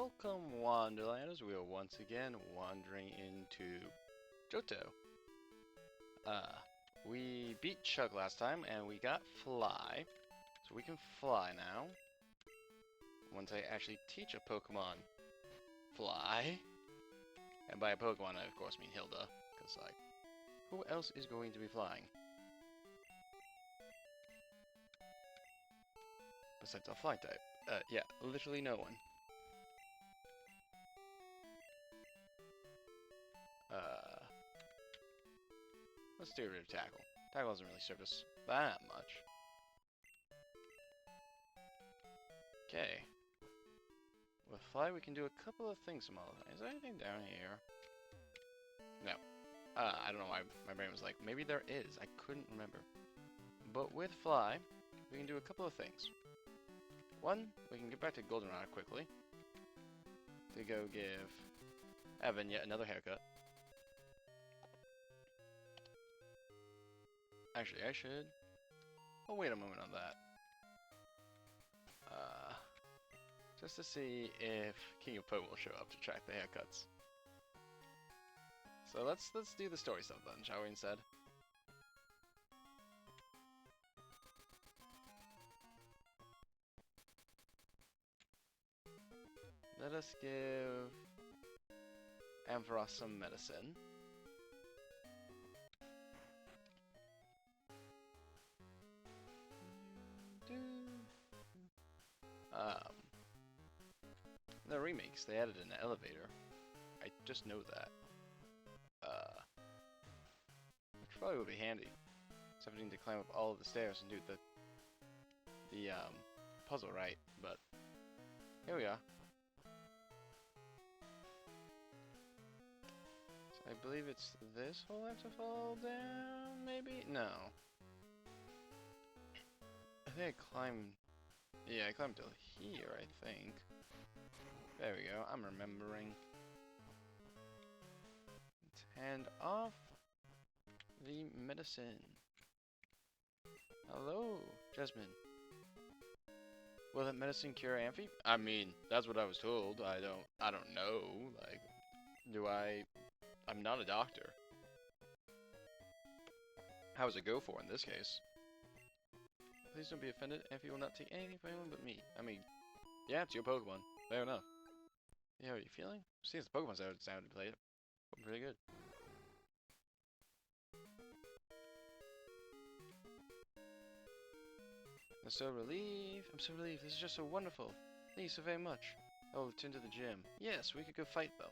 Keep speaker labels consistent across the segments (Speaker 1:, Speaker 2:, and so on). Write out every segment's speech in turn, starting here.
Speaker 1: welcome Wanderlanders. We are once again wandering into Johto. We beat Chug last time and we got Fly. So we can fly now. Once I actually teach a Pokemon Fly. And by a Pokemon I of course mean Hilda. Because like, who else is going to be flying? Besides a fly type. Yeah, literally no one. Let's do rid of Tackle. Tackle doesn't really serve us that much. Okay. With Fly, we can do a couple of things. Is there anything down here? No. I don't know why my brain was like, maybe there is. I couldn't remember. But with Fly, we can do a couple of things. One, we can get back to Goldenrod quickly. To go give Evan yet another haircut. Actually, I should. Oh, wait a moment on that. Just to see if King of Po will show up to track the haircuts. So let's do the story stuff then, shall we instead? Let us give Ampharos some medicine. The remakes, they added an elevator. I just know that. Which probably would be handy. Except I need to climb up all of the stairs and do the puzzle right, but here we are. So I believe it's this hole I have to fall down, maybe? No. I think I climbed... Yeah, I climbed till here, I think. There we go, I'm remembering. Let's hand off the medicine. Hello, Jasmine. Will that medicine cure Amphi? I mean, that's what I was told. I don't know. Like, I'm not a doctor. How does it go for in this case? Please don't be offended. Amphi will not take anything from anyone but me. I mean, yeah, it's your Pokemon. Fair enough. Yeah, how are you feeling? Seems the Pokemon sounded to play it. Pretty good. I'm so relieved. I'm so relieved. This is just so wonderful. Thank you so very much. I will return to the gym. Yes, we could go fight them.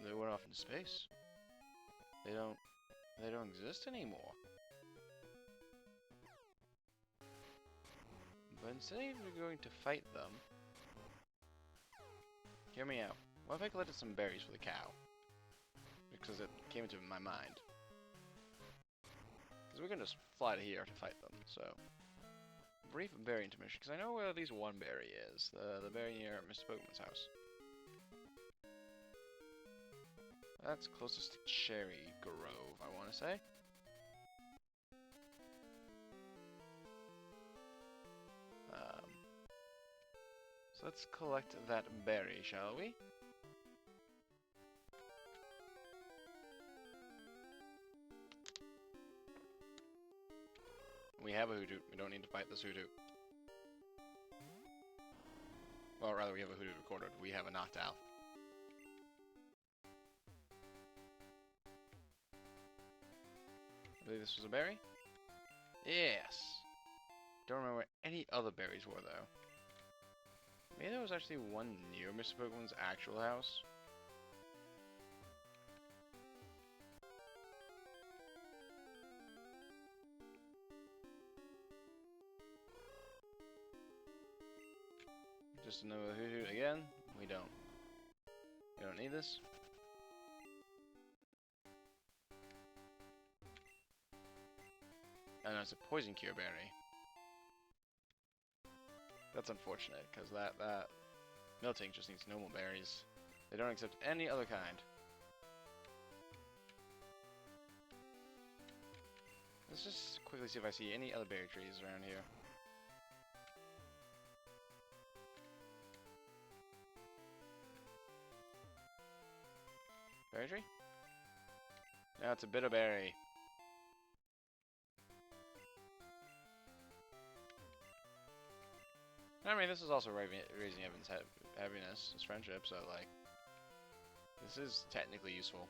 Speaker 1: They went off into space. They don't exist anymore. But instead of going to fight them, hear me out. What if I collected some berries for the cow? Because it came into my mind. Because we're gonna just fly to here to fight them. So, brief berry intermission. Because I know where at least one berry is. The berry near Mr. Pokemon's house. That's closest to Cherry Grove, I want to say. So let's collect that berry, shall we? We have a Hoodoo. We don't need to fight this Hoodoo. Well, rather, we have a Hoodoo recorded. We have a Noctowl. I believe this was a berry? Yes! Don't remember where any other berries were, though. Maybe there was actually one near Mr. Pokemon's actual house. Just another Hoodoo again. We don't need this. And it's a poison cure berry. That's unfortunate, because that Miltank just needs normal berries. They don't accept any other kind. let's just quickly see if I see any other berry trees around here. Berry tree? No, it's a bitter berry. I mean, this is also raising Evan's happiness, his friendship, so, like, this is technically useful.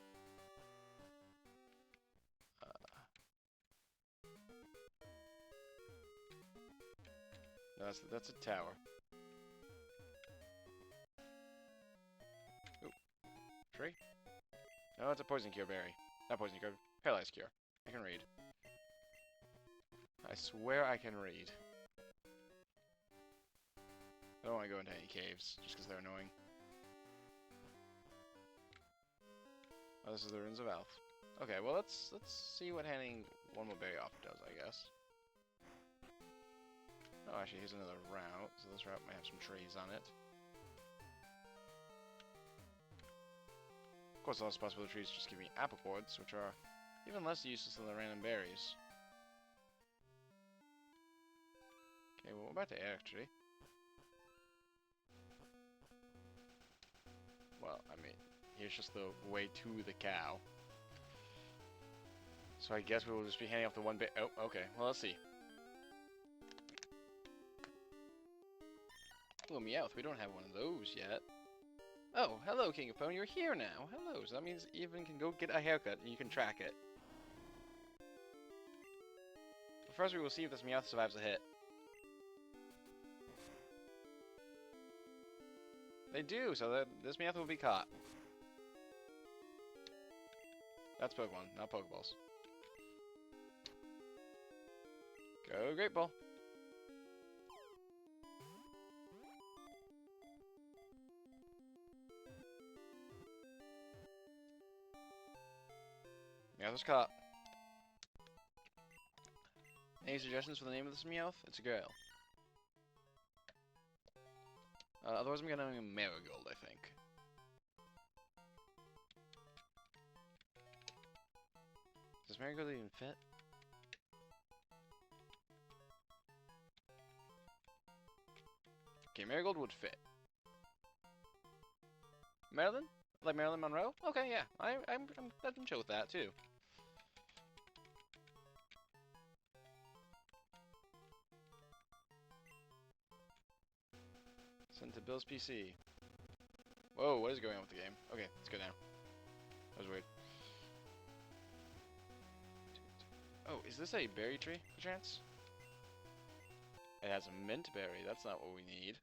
Speaker 1: No, that's a tower. Ooh. Tree? No, it's a poison cure berry. Not poison cure, paralyzed cure. I can read. I swear I can read. I don't want to go into any caves, just because they're annoying. Oh, this is the Ruins of Alf. Okay, well, let's see what handing one more berry off does, I guess. Oh, actually, here's another route. So this route might have some trees on it. Of course, also possible the trees just give me apple quartz, which are even less useless than the random berries. Okay, well, we're about to air tree. Well, I mean, here's just the way to the cow. So I guess we will just be handing off the one bit. Oh, okay. Well, let's see. Oh, Meowth, we don't have one of those yet. Oh, hello, King of Pony, you're here now. Hello, so that means Even can go get a haircut and you can track it. But first we will see if this Meowth survives a hit. They do, so that this Meowth will be caught. That's Pokemon, not Pokeballs. Go Great Ball. Meowth was caught. Any suggestions for the name of this Meowth? It's a girl. Otherwise I'm gonna name Marigold, I think. Does Marigold even fit? Okay, Marigold would fit. Marilyn? Like Marilyn Monroe? Okay, yeah. I'm chill with that too. Sent to Bill's PC. Whoa, what is going on with the game? Okay, let's go now. That was weird. Oh, is this a berry tree, perchance? It has a mint berry. That's not what we need.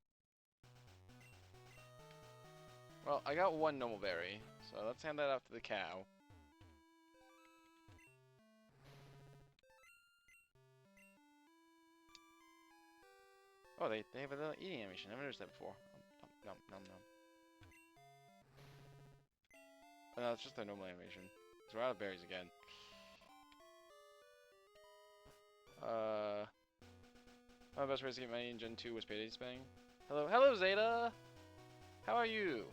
Speaker 1: Well, I got one normal berry, so let's hand that off to the cow. Oh, they have a little eating animation. I've never noticed that before. Nom, nom, nom. Oh, no, it's just their normal animation. So we're out of berries again. My best way to get money in Gen 2 was payday spending. Hello Zeta! How are you?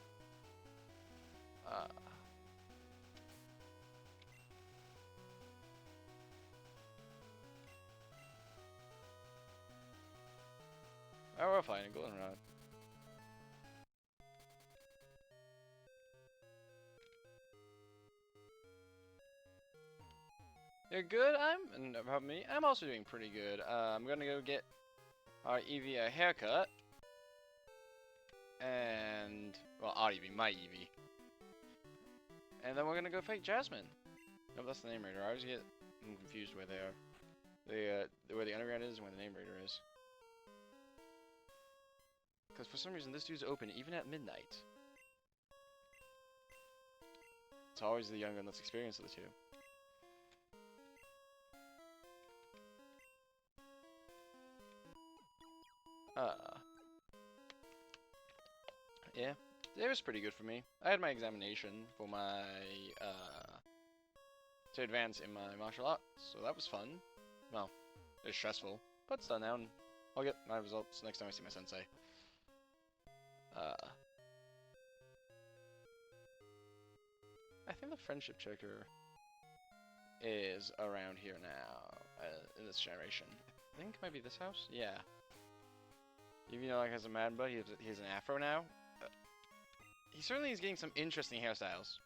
Speaker 1: Oh, we're fine, goldenrod. You're good? And about me, I'm also doing pretty good. I'm gonna go get our Eevee a haircut. And, well, our Eevee, my Eevee. And then we're gonna go fight Jasmine. No, that's the name raider. I always get confused where they are. Where the underground is and where the name raider is. Because for some reason this dude's open even at midnight. It's always the young and less experienced of the two. Yeah, it was pretty good for me. I had my examination for my, to advance in my martial arts, so that was fun. Well, it's stressful, but it's done now, and I'll get my results next time I see my sensei. I think the friendship checker is around here now. in this generation. I think it might be this house? Yeah. Even though like has a mad butt, he has an afro now. He certainly is getting some interesting hairstyles.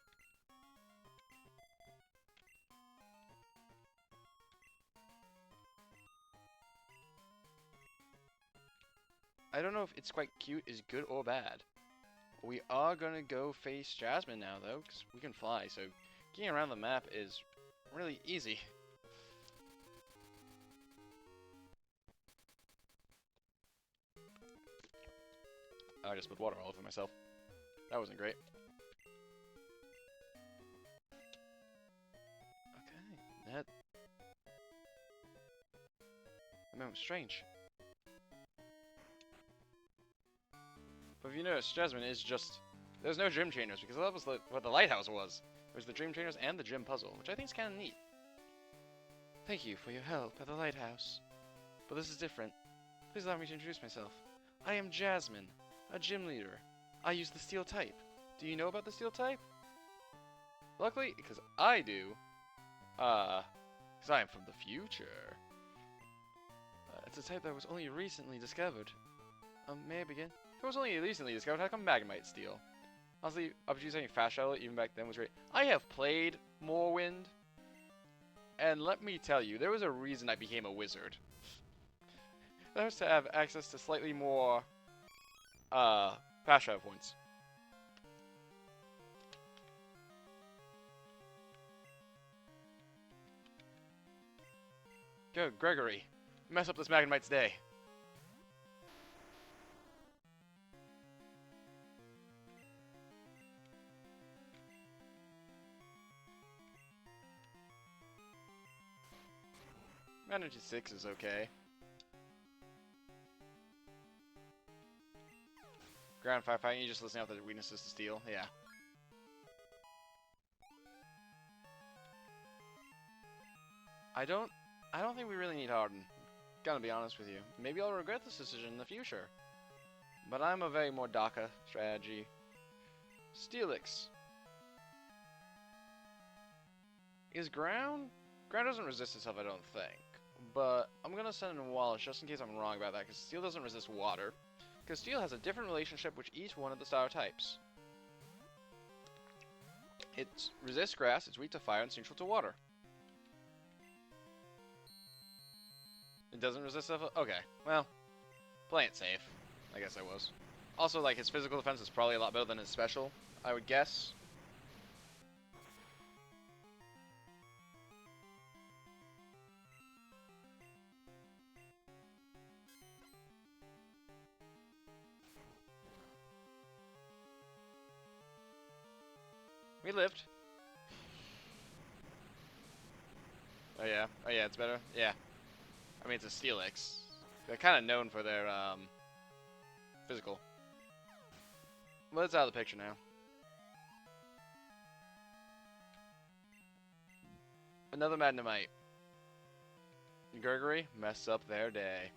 Speaker 1: I don't know if it's quite cute is good or bad. We are gonna go face Jasmine now though, because we can fly, so getting around the map is really easy. I just put water all over myself. That wasn't great. Okay, that was strange. But if you notice, Jasmine is just... There's no gym trainers, because that was what the lighthouse was. It was the gym trainers and the gym puzzle, which I think is kind of neat. Thank you for your help at the lighthouse. But this is different. Please allow me to introduce myself. I am Jasmine, a gym leader. I use the steel type. Do you know about the steel type? Luckily, because I do. Because I am from the future. It's a type that was only recently discovered. May I begin? It was only recently discovered how come Magnemite steel. Honestly, opportunity using fast travel even back then was great. I have played Morrowind, and let me tell you, there was a reason I became a wizard. That was to have access to slightly more fast travel points. Go, Gregory. Mess up this Magnemite's day. Energy 6 is okay. Ground firefighting, you just listen out the weaknesses to steel, yeah. I don't think we really need Harden. Gonna be honest with you. Maybe I'll regret this decision in the future. But I'm a very more DACA strategy. Steelix. Is ground? Ground doesn't resist itself, I don't think. But I'm gonna send in Wallace just in case I'm wrong about that, because steel doesn't resist water. Because steel has a different relationship with each one of the star types. It resists grass, it's weak to fire, and it's neutral to water. It doesn't resist stuff? Okay, well, playing it safe. I guess I was. Also, like, his physical defense is probably a lot better than his special, I would guess. We lived. Oh yeah, it's better. Yeah. I mean, it's a Steelix. They're kind of known for their, physical. Well, it's out of the picture now. Another Magnemite. Gregory, mess up their day.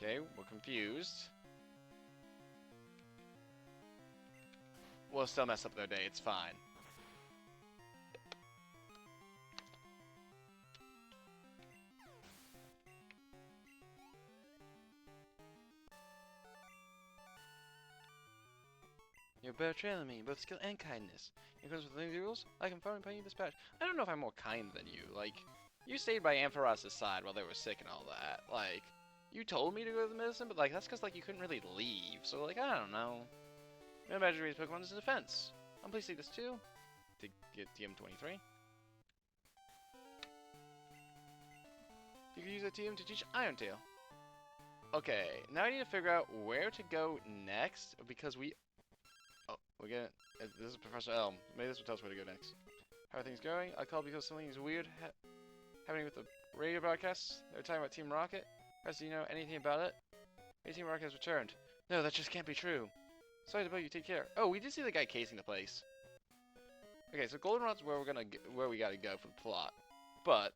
Speaker 1: Okay, we're confused. We'll still mess up their day, it's fine. You're better trained than me, both skill and kindness. In accordance with the rules, I can finally pay you this patch. I don't know if I'm more kind than you. Like, you stayed by Ampharos' side while they were sick and all that. Like, you told me to go to the medicine, but like that's because like you couldn't really leave. So like I don't know. I'm gonna imagine these Pokemon as a defense. I'm pleased to see this too. To get TM23. You can use a TM to teach Iron Tail. Okay, now I need to figure out where to go next because we. Oh, we're gonna. This is Professor Elm. Maybe this will tell us where to go next. How are things going? I called because something is weird happening with the radio broadcasts. They're talking about Team Rocket. Do you know anything about it? Team Rocket has returned. No, that just can't be true. Sorry about you. Take care. Oh, we did see the guy casing the place. Okay, so Goldenrod's where we gotta go for the plot. But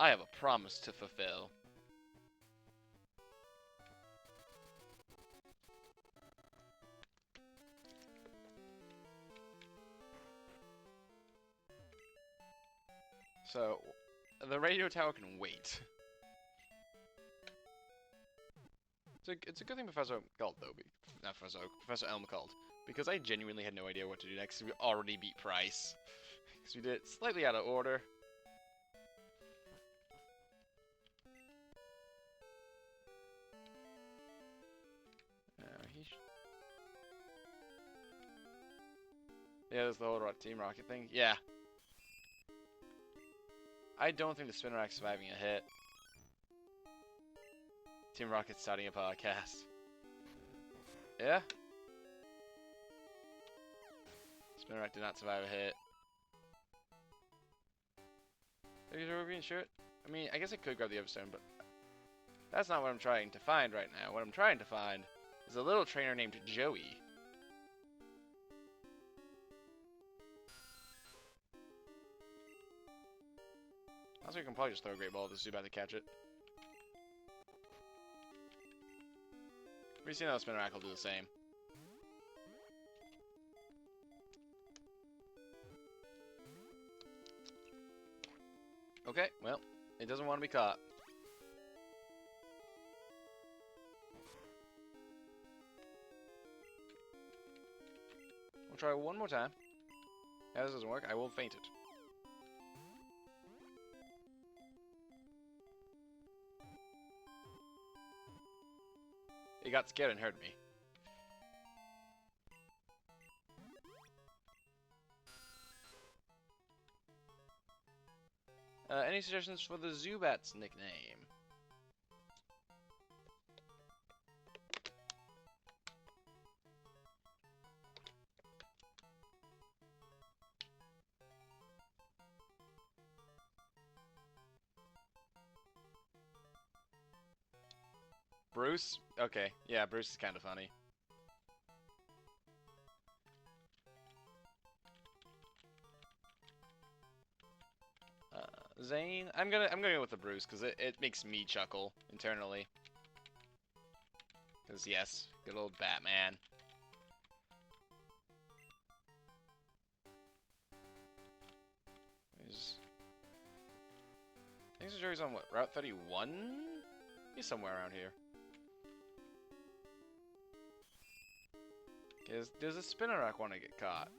Speaker 1: I have a promise to fulfill. So, the radio tower can wait. It's a good thing Professor Oak called, though. Not Professor Oak, Professor Elm called. Because I genuinely had no idea what to do next. We already beat Price. Because we did it slightly out of order. Yeah, there's the whole Team Rocket thing. Yeah. I don't think the Spinnerack's surviving a hit. Team Rocket's starting a podcast. Yeah? Spinnerack did not survive a hit. Are you sure we're being sure? I mean, I guess I could grab the other stone, but that's not what I'm trying to find right now. What I'm trying to find is a little trainer named Joey. Also, you can probably just throw a great ball at the Zubat to catch it. We've seen how the Spinnerack will do the same. Okay, well, it doesn't want to be caught. We'll try one more time. If this doesn't work, I will faint it. It got scared and heard me. Any suggestions for the Zubat's nickname? Bruce? Okay, yeah, Bruce is kind of funny. Zane? I'm gonna go with the Bruce because it makes me chuckle internally. Because yes, good old Batman. I think Joey's on what, Route 31? He's somewhere around here. Does a Spinnerack want to get caught?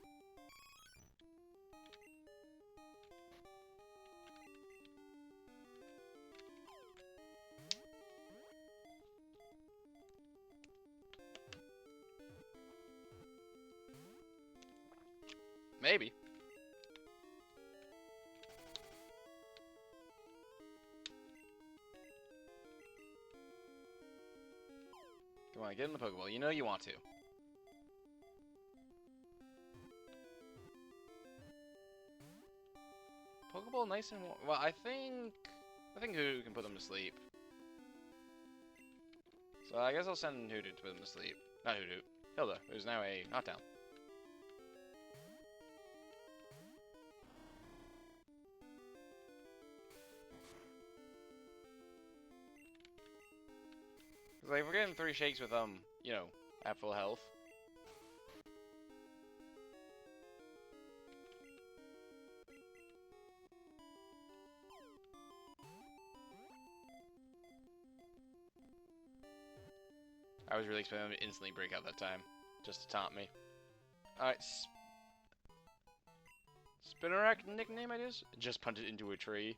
Speaker 1: Maybe. Come on, get in the Pokeball. You know you want to. Pokeball nice and warm. Well, I think Hoodoo can put them to sleep. So I guess I'll send Hoodoo to put them to sleep. Not Hoodoo. Hilda, who's now a knockdown. Because like, we're getting 3 shakes with you know, at full health. I was really expecting him to instantly break out that time, just to taunt me. Alright, Spinnerack nickname, I guess? Just punted into a tree.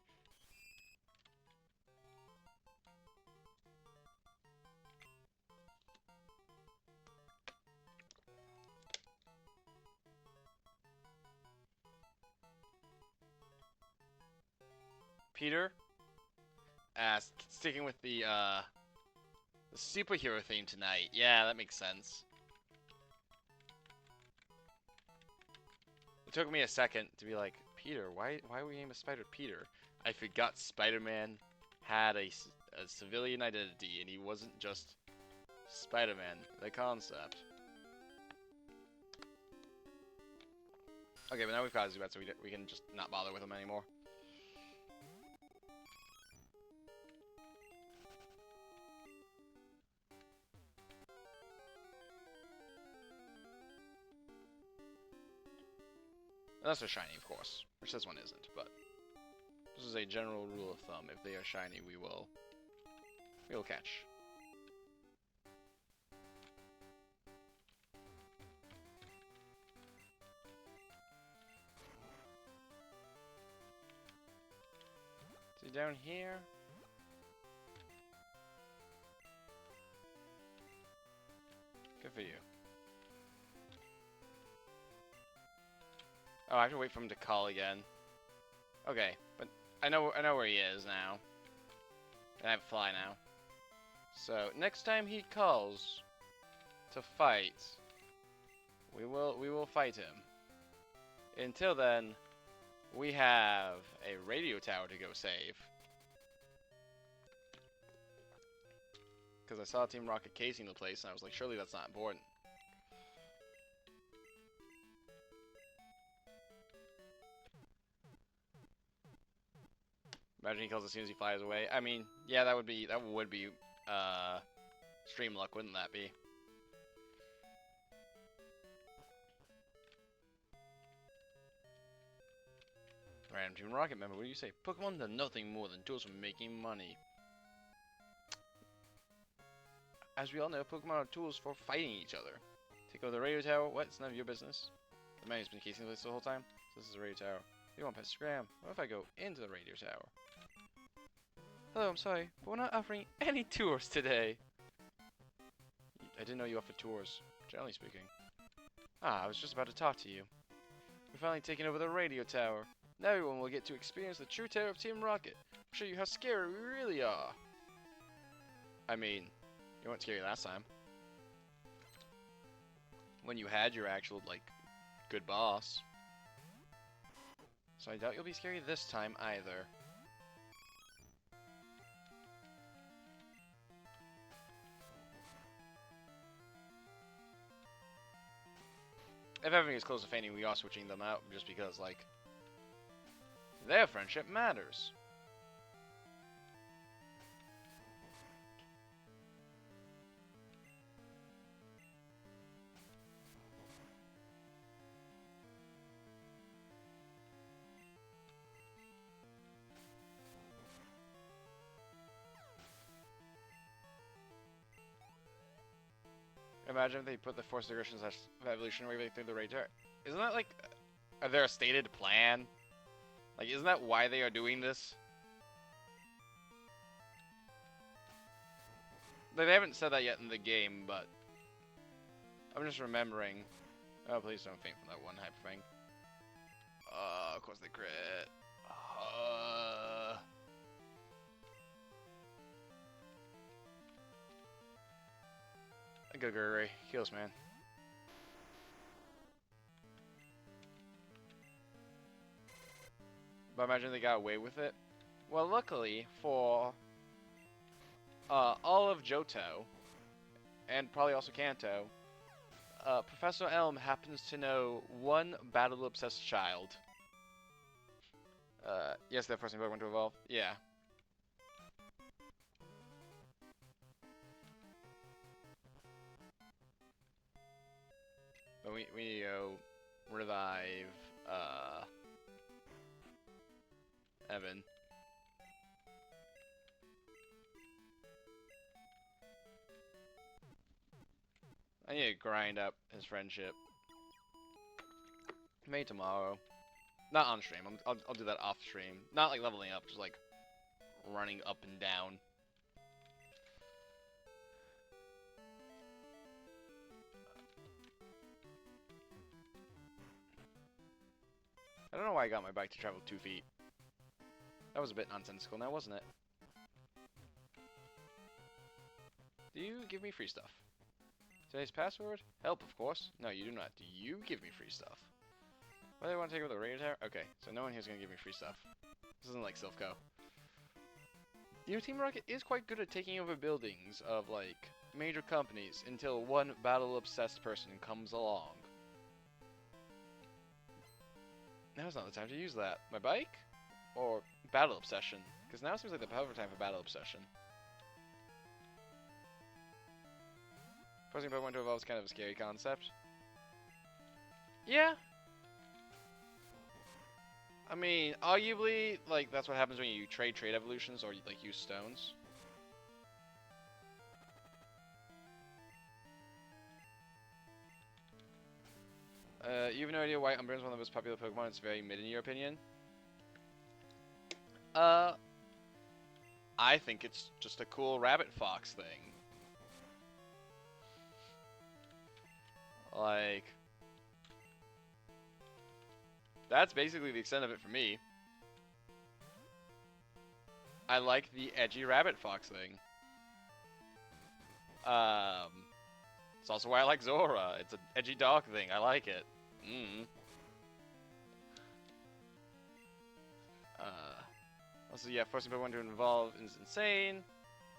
Speaker 1: Peter? Sticking with the superhero theme tonight. Yeah, that makes sense. It took me a second to be like, Peter, why we name a spider Peter? I forgot Spider-Man had a civilian identity, and he wasn't just Spider-Man, the concept. Okay, but now we've got Zubat, so we can just not bother with him anymore. Unless they're shiny, of course, which this one isn't, but this is a general rule of thumb. If they are shiny, we will catch. See down here? Good for you. Oh, I have to wait for him to call again. Okay, but I know where he is now. And I have fly now. So next time he calls to fight, we will fight him. Until then, we have a radio tower to go save. Because I saw Team Rocket casing the place, and I was like, surely that's not important. Imagine he calls as soon as he flies away. I mean, yeah, that would be stream luck, wouldn't that be? Random Team Rocket member, what do you say? Pokemon are nothing more than tools for making money. As we all know, Pokemon are tools for fighting each other. Take over the radio tower. What? It's none of your business. The man who's been casing the place the whole time. So this is the radio tower. You want Pestagram? What if I go into the radio tower? Hello, I'm sorry, but we're not offering any tours today. I didn't know you offered tours, generally speaking. Ah, I was just about to talk to you. We're finally taking over the radio tower. Now everyone will get to experience the true terror of Team Rocket. I'll show you how scary we really are. I mean, you weren't scary last time. When you had your actual, like, good boss. So I doubt you'll be scary this time either. If everything is close to fainting, we are switching them out just because, like, their friendship matters. Imagine if they put the force digressions of evolution waving through the radar. Isn't that like, are there a stated plan? Like, isn't that why they are doing this? Like, they haven't said that yet in the game, but I'm just remembering. Oh, please don't faint from that one hyper thing. Of course they crit. Good Gregory. Kills, man. But imagine they got away with it. Well, luckily for all of Johto, and probably also Kanto, Professor Elm happens to know one battle-obsessed child. Yes, that person Pokemon to evolve. Yeah. But we need to go revive, Evan. I need to grind up his friendship. Maybe tomorrow. Not on stream. I'll do that off stream. Not like leveling up, just like running up and down. I don't know why I got my bike to travel 2 feet. That was a bit nonsensical now, wasn't it? Do you give me free stuff? Today's password? Help, of course. No, you do not. Do you give me free stuff? Why do they want to take over the radio tower? Okay, so no one here's going to give me free stuff. This isn't like Silphco. You know, Team Rocket is quite good at taking over buildings of, like, major companies until one battle-obsessed person comes along. Now's not the time to use that. My bike? Or battle obsession? Because now seems like the perfect time for battle obsession. Forcing Pokemon to evolve is kind of a scary concept. Yeah. I mean, arguably, like, that's what happens when you trade evolutions or, like, use stones. You have no idea why Umbreon is one of the most popular Pokemon. It's very mid in your opinion. I think it's just a cool rabbit fox thing. Like, that's basically the extent of it for me. I like the edgy rabbit fox thing. It's also why I like Zora. It's an edgy dog thing. I like it. Also, yeah, forcing Pokemon to evolve is insane.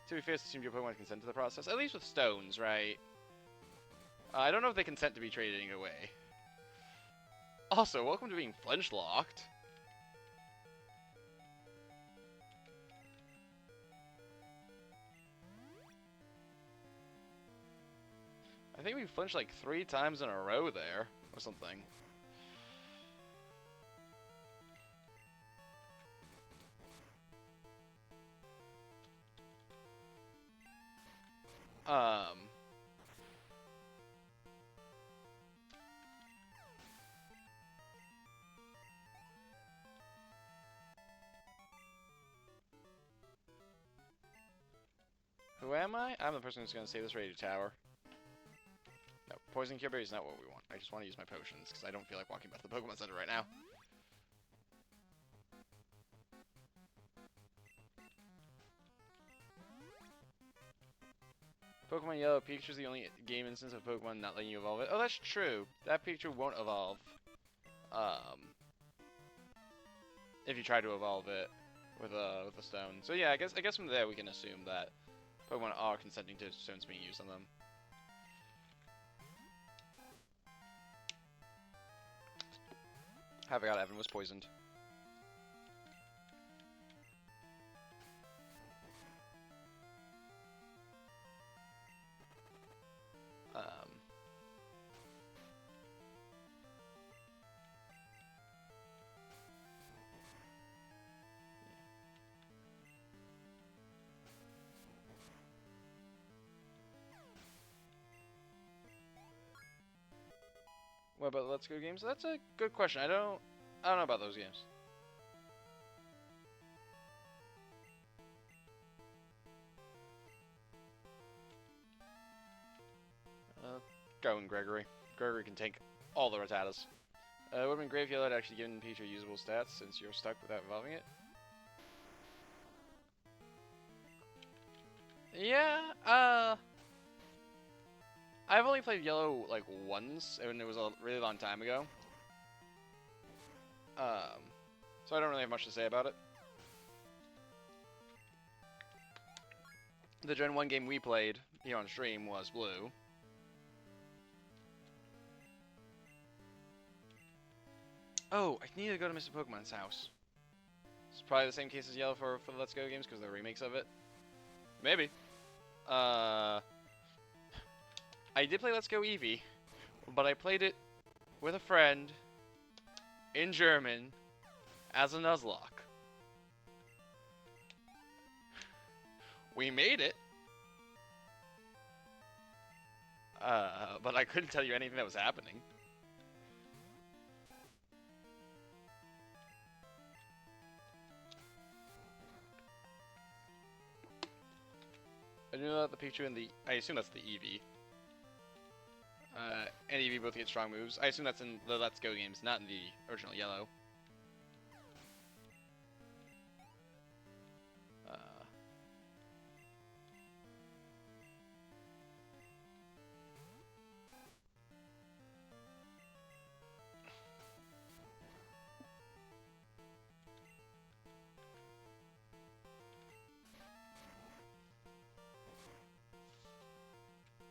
Speaker 1: To be fair, it seems your Pokemon consent to the process. At least with stones, right? I don't know if they consent to be traded away. Also, welcome to being flinch-locked. I think we flinched like 3 times in a row there, or something. Who am I? I'm the person who's going to save this radio tower. No, Poison Cure Berry is not what we want. I just want to use my potions, because I don't feel like walking back to the Pokemon Center right now. Pokemon Yellow, Pikachu's the only game instance of Pokemon not letting you evolve it. Oh, that's true. That Pikachu won't evolve. If you try to evolve it with a stone. So yeah, I guess from there we can assume that Pokemon are consenting to stones being used on them. I forgot Evan was poisoned. What about Let's Go games? That's a good question. I don't know about those games. Going Gregory. Gregory can take all the Rattatas. It would have been great if you had actually given Pikachu usable stats since you're stuck without evolving it. Yeah, I've only played Yellow like once, and it was a really long time ago. So I don't really have much to say about it. The Gen 1 game we played here on stream was Blue. Oh, I need to go to Mr. Pokemon's house. It's probably the same case as Yellow for the Let's Go games because they're remakes of it. Maybe. I did play Let's Go Eevee, but I played it with a friend in German as a Nuzlocke. We made it. But I couldn't tell you anything that was happening. I do know that the Pikachu and I assume that's the Eevee. And Eevee both get strong moves. I assume that's in the Let's Go games, not in the original Yellow.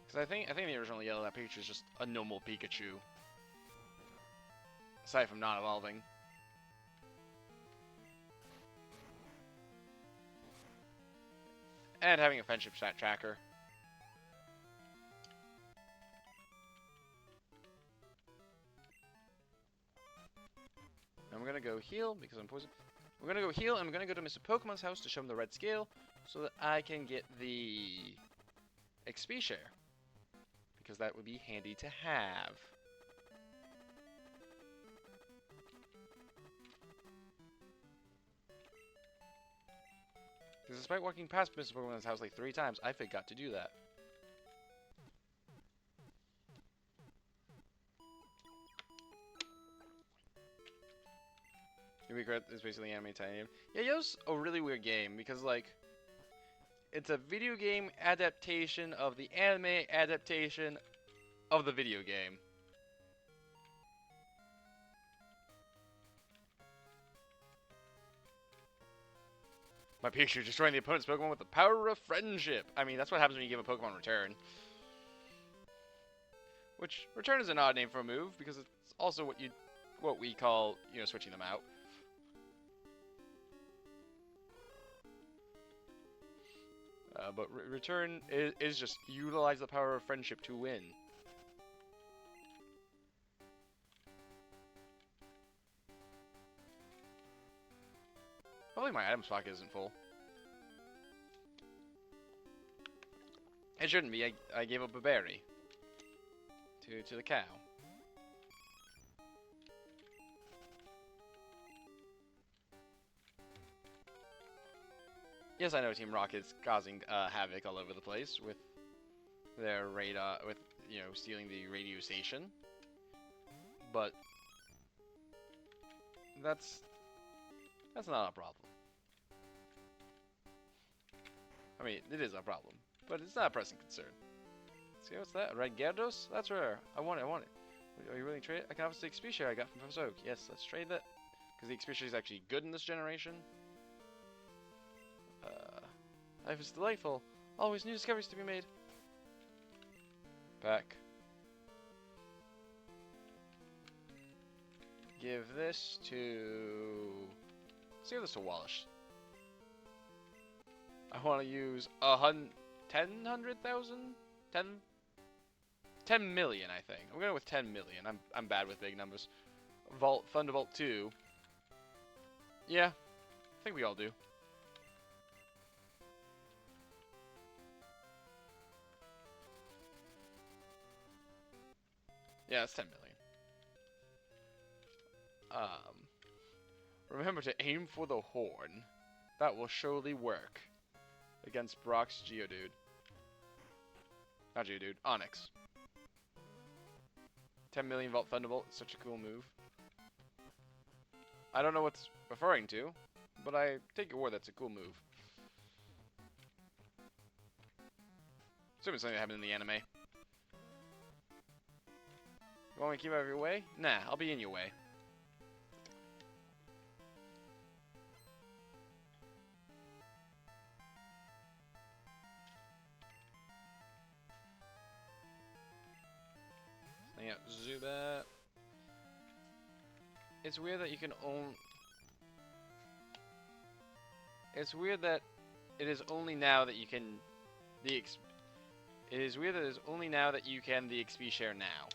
Speaker 1: Because I think the original Yellow, that Pikachu is just a normal Pikachu. Aside from not evolving. And having a friendship stat tracker. we're gonna go heal because I'm poisoned. We're gonna go heal, and we're gonna go to Mr. Pokemon's house to show him the red scale, so that I can get the XP share, because that would be handy to have. Because despite walking past Mr. Pokemon's house like 3 times, I forgot to do that. Regret is basically anime tiny. Yeah, Yo's a really weird game because like it's a video game adaptation of the anime adaptation of the video game. My picture destroying the opponent's Pokemon with the power of friendship. I mean, that's what happens when you give a Pokemon return. Which return is an odd name for a move because it's also what we call, you know, switching them out. But return is just utilize the power of friendship to win. Hopefully my items pocket isn't full. It shouldn't be. I gave up a berry to the cow. Yes, I know Team Rocket's causing havoc all over the place with their radar, with, you know, stealing the radio station. But that's not a problem. I mean, it is a problem, but it's not a pressing concern. See, what's that? A red Gyarados? That's rare. I want it. Are you willing to trade it? I can obviously XP share I got from Professor Oak. Yes, let's trade that. Because the XP share is actually good in this generation. Life is delightful. Always new discoveries to be made. Back. Give this to... Let's give this to Wallace. I want to use 10,000? 10 million, I think. I'm going with 10 million. I'm bad with big numbers. Thunderbolt 2. Yeah, I think we all do. Yeah, it's 10 million. Remember to aim for the horn. That will surely work. Against Brock's Geodude. Not Geodude, Onyx. 10 million Volt Thunderbolt is such a cool move. I don't know what's referring to, but I take your word that's a cool move. Assuming something that happened in the anime. You want me to keep out of your way? Nah, I'll be in your way. Yeah, Zubat. It's weird that you can own... It's weird that it is only now that you can... It is weird that it is only now that you can the XP share now.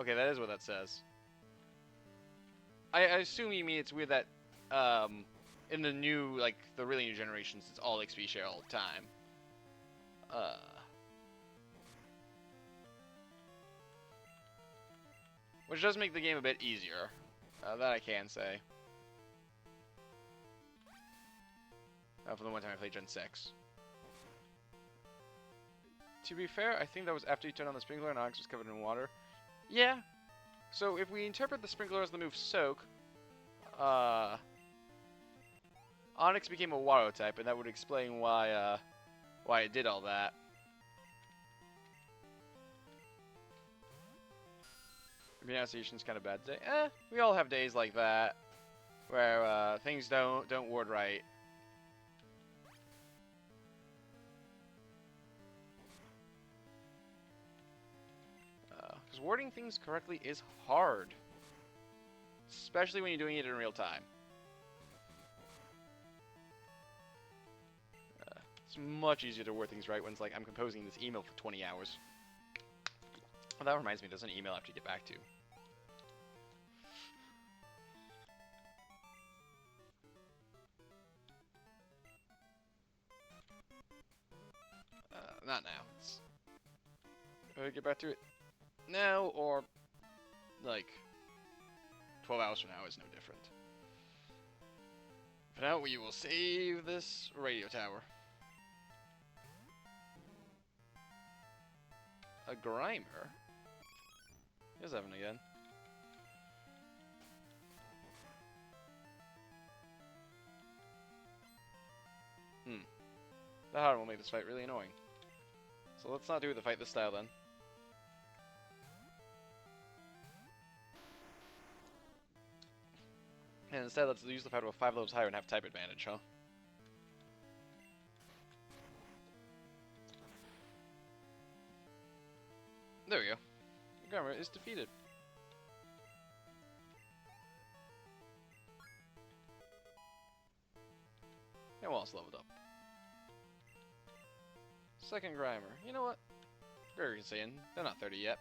Speaker 1: Okay, that is what that says. I assume you mean it's weird that, in the new, like, the really new generations, it's all XP share all the time. Which does make the game a bit easier. That I can say. For the one time I played Gen 6. To be fair, I think that was after you turned on the sprinkler and Onyx was covered in water. Yeah. So if we interpret the sprinkler as the move Soak, Onyx became a water type, and that would explain why it did all that. Pronunciation's kind of bad today. We all have days like that, where things don't word right. Because wording things correctly is hard, especially when you're doing it in real time. It's much easier to word things right when it's like I'm composing this email for 20 hours. Well, that reminds me, there's an email I have to get back to. Not now. Get back to it now, or like 12 hours from now is no different. For now, we will save this radio tower. A Grimer? Here's Evan again. The hard will make this fight really annoying. So let's not do the fight this style then. And instead, let's use the fight with 5 levels higher and have type advantage, huh? There we go. Grammar is defeated. And Wallace leveled up. Second Grimer. You know what? Gregory's saying they're not 30 yet.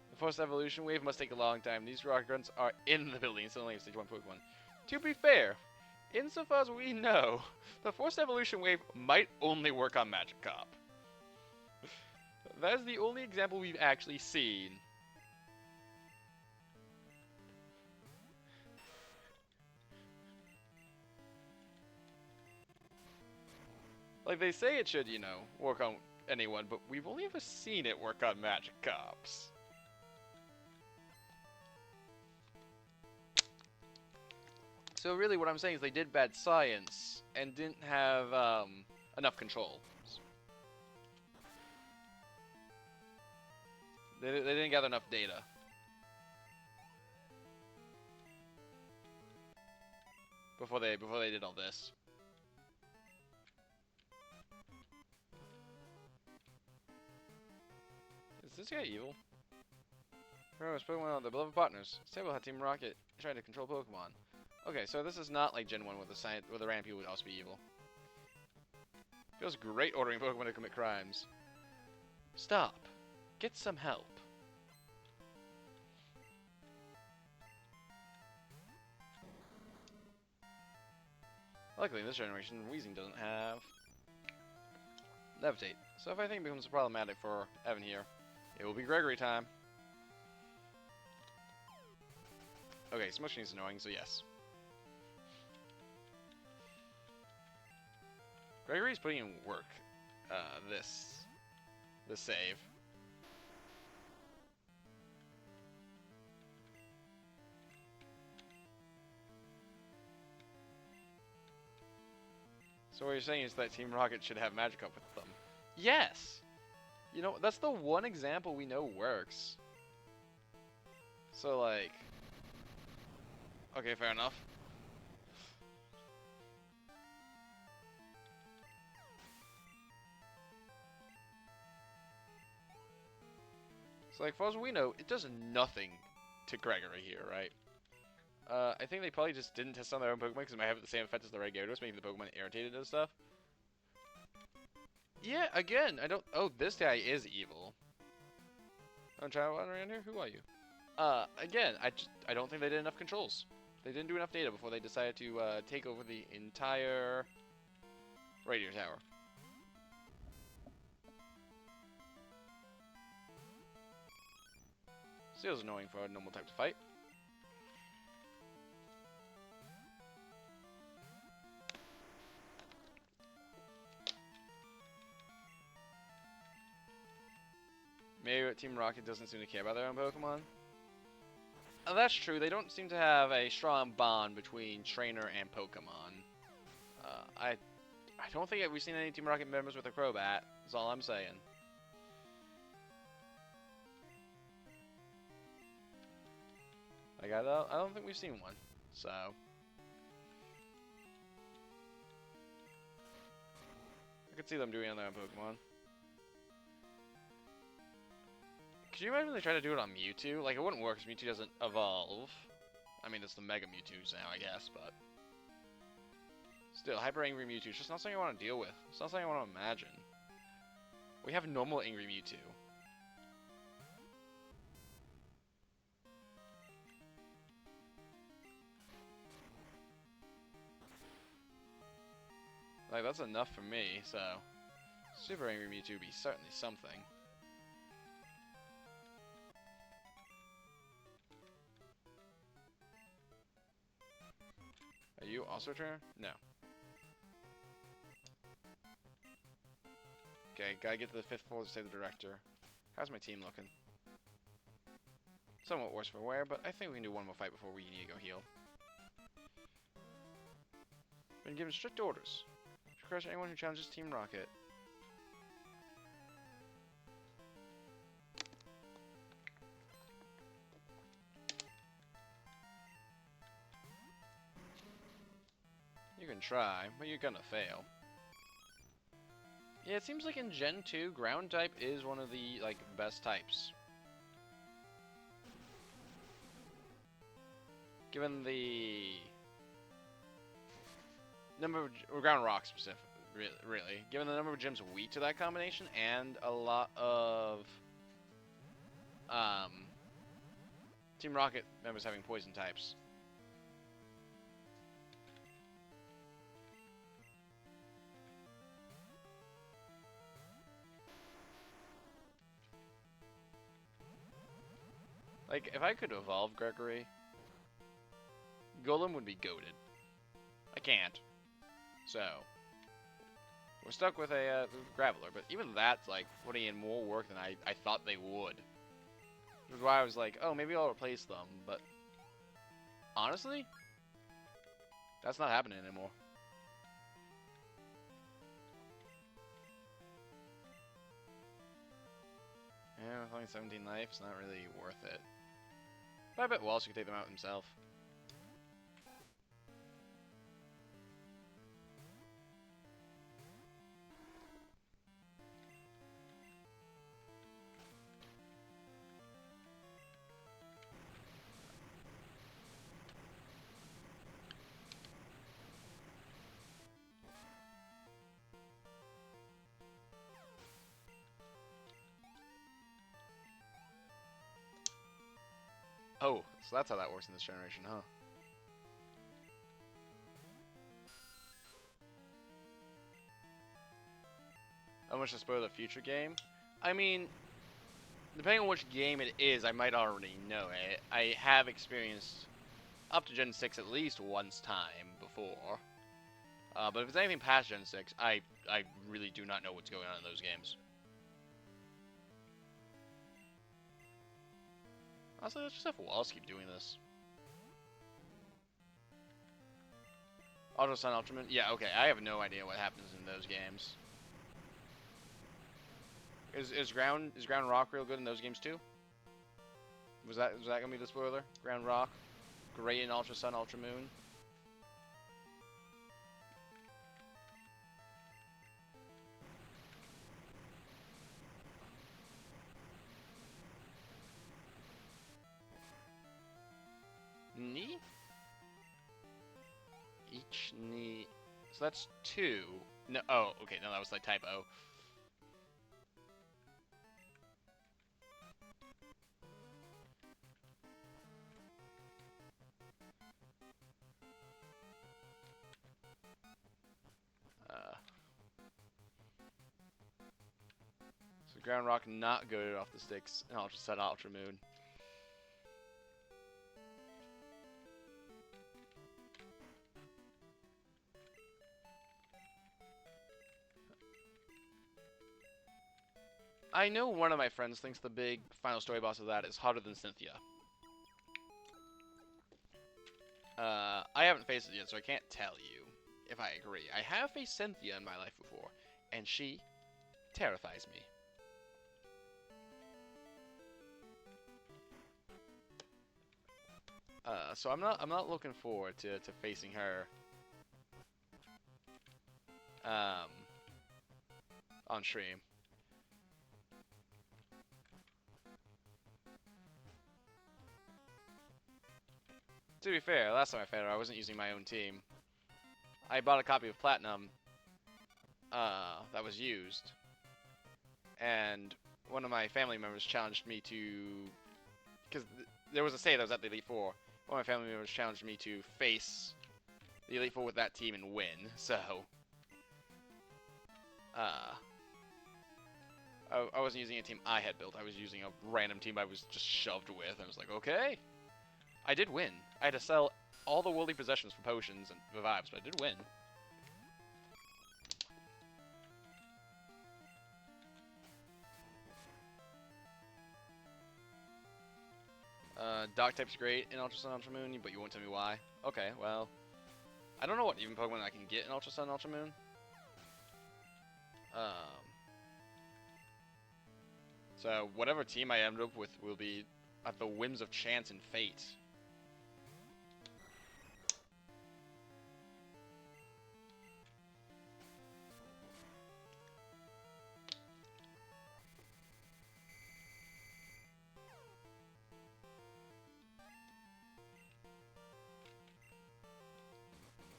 Speaker 1: The first evolution wave must take a long time. These rock grunts are in the building. It's only a stage 1 Pokemon. To be fair, insofar as we know, the first evolution wave might only work on Magikarp. That is the only example we've actually seen. Like, they say it should, you know, work on anyone, but we've only ever seen it work on Magikarps. So really what I'm saying is they did bad science and didn't have enough control. They didn't gather enough data. Before they did all this. Is this guy evil? Remember, Pokemon are the beloved partners. Stable had Team Rocket trying to control Pokemon. Okay, so this is not like Gen 1 with the Rampy would also be evil. Feels great ordering Pokemon to commit crimes. Stop. Get some help. Luckily, in this generation, Weezing doesn't have Levitate. So if anything becomes problematic for Evan here, it will be Gregory time. Okay, Smushing is annoying, so yes. Gregory's putting in work, this save. So what you're saying is that Team Rocket should have Magikarp with them. Yes! You know, that's the one example we know works. So, like... Okay, fair enough. So, like, far as we know, it does nothing to Gregory here, right? I think they probably just didn't test on their own Pokemon because it might have the same effect as the red Gyarados, making the Pokemon irritated and stuff. Yeah, again, I don't... Oh, this guy is evil. I'm trying to run around here? Who are you? Again, I don't think they did enough controls. They didn't do enough data before they decided to take over the entire radio tower. Steel's annoying for a normal type to fight. Maybe Team Rocket doesn't seem to care about their own Pokemon. Oh, that's true. They don't seem to have a strong bond between trainer and Pokemon. I don't think we've seen any Team Rocket members with a Crobat. That's all I'm saying. Like, I don't think we've seen one. So... I could see them doing it on their own Pokemon. Could you imagine if they try to do it on Mewtwo? Like, it wouldn't work because Mewtwo doesn't evolve. I mean, it's the Mega Mewtwo's now, I guess, but... Still, Hyper Angry Mewtwo, it's just not something I want to deal with. It's not something I want to imagine. We have normal Angry Mewtwo. Like, that's enough for me, so... Super Angry Mewtwo would be certainly something. Are you also a trainer? No. Okay, gotta get to the 5th floor to save the director. How's my team looking? Somewhat worse for wear, but I think we can do one more fight before we need to go heal. Been given strict orders to crush anyone who challenges Team Rocket. You can try, but you're gonna fail. Yeah, it seems like in Gen 2, ground type is one of the, like, best types. Given the number of, or ground rock specific, really, given the number of gyms weak to that combination, and a lot of Team Rocket members having poison types. Like, if I could evolve Gregory, Golem would be goated. I can't. So, we're stuck with a Graveler, but even that's, like, putting in more work than I thought they would. Which is why I was like, oh, maybe I'll replace them, but honestly, that's not happening anymore. Yeah, with only 17 life, it's not really worth it. But I bet Wallace could take them out himself. Oh, so that's how that works in this generation, huh? How much to spoil the future game? I mean, depending on which game it is, I might already know it. I have experienced up to Gen 6 at least once time before. But if it's anything past Gen 6, I really do not know what's going on in those games. Honestly, let's just have Wallace keep doing this. Ultra Sun, Ultraman? Yeah, okay, I have no idea what happens in those games. Is ground rock real good in those games too? Was that gonna be the spoiler? Ground rock, great in Ultra Sun, Ultra Moon. Knee? Each knee. So that's 2. No. Oh, okay. No, that was like typo. So ground rock not good off the sticks. And Ultra Sun, Ultra Moon. I know one of my friends thinks the big final story boss of that is hotter than Cynthia. I haven't faced it yet, so I can't tell you if I agree. I have faced Cynthia in my life before, and she terrifies me. So I'm not looking forward to facing her. On stream. To be fair, last time I fought her, I wasn't using my own team. I bought a copy of Platinum that was used, and one of my family members challenged me to, because there was a save that was at the Elite Four. One of my family members challenged me to face the Elite Four with that team and win. So I wasn't using a team I had built. I was using a random team I was just shoved with. I was like, okay. I did win. I had to sell all the worldly possessions for potions and revives, but I did win. Dark type's great in Ultra Sun, Ultra Moon, but you won't tell me why. Okay, well, I don't know what even Pokemon I can get in Ultra Sun, Ultra Moon. So whatever team I end up with will be at the whims of chance and fate.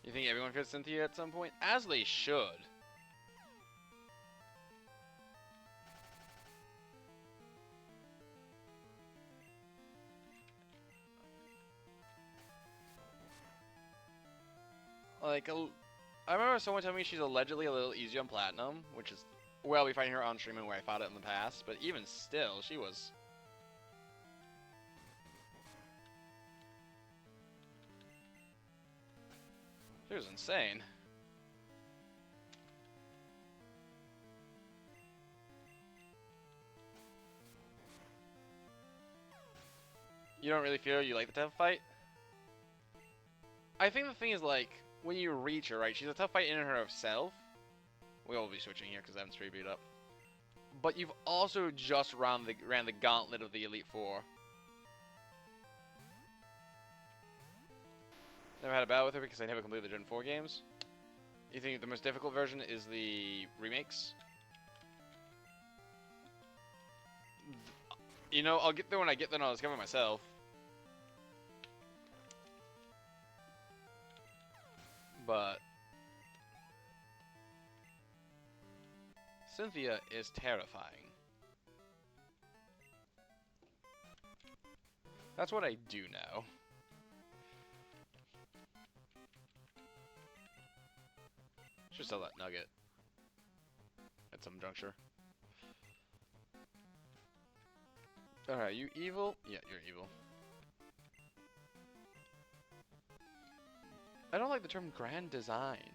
Speaker 1: You think everyone gets Cynthia at some point? As they should. Like, I remember someone telling me she's allegedly a little easier on Platinum, which is where I'll be fighting her on stream and where I fought it in the past, but even still, she was... She was insane. You don't really feel you like the tough fight? I think the thing is, like, when you reach her, right, she's a tough fight in and of herself. We'll be switching here because I haven't straight beat up. But you've also just ran the gauntlet of the Elite Four. Never had a battle with her because I never completed the Gen 4 games. You think the most difficult version is the remakes? You know, I'll get there when I get there and I'll discover myself. But Cynthia is terrifying. That's what I do know. Should sell that nugget at some juncture. Alright, you evil? Yeah, you're evil. I don't like the term grand design.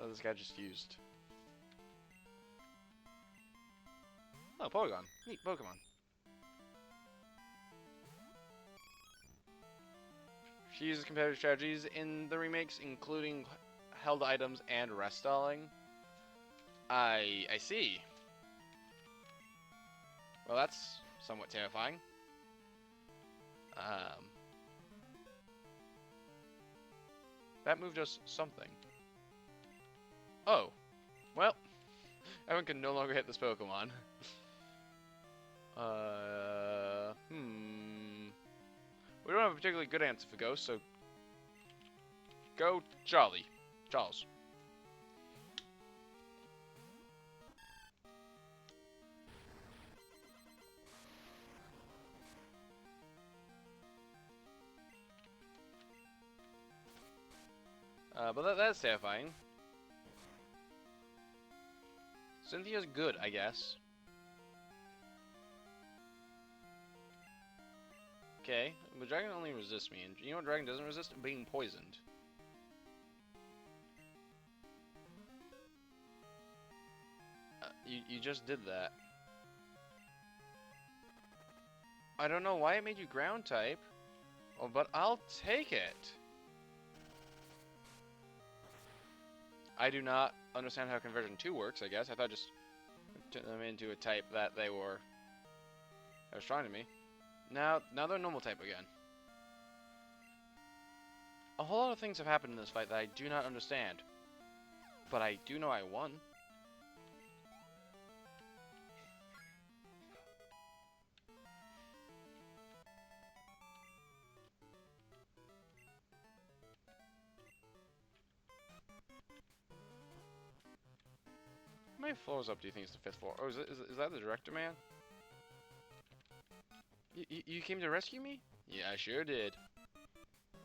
Speaker 1: This guy just used. Oh, Porygon. Neat Pokemon. She uses competitive strategies in the remakes, including held items and rest stalling. I see. Well, that's somewhat terrifying. That move does something. Oh. Well, everyone can no longer hit this Pokemon. We don't have a particularly good answer for Ghost, so go Charlie. Charles. But that's terrifying. Cynthia's good, I guess. Okay, but Dragon only resists me, and you know what Dragon doesn't resist? Being poisoned. You just did that. I don't know why it made you ground type, but I'll take it. I do not understand how conversion 2 works, I guess. I thought just turn them into a type that they were trying to me. Now they're normal type again. A whole lot of things have happened in this fight that I do not understand. But I do know I won. How many floors up do you think is the 5th floor? Oh, is that the director man? You came to rescue me? Yeah, I sure did.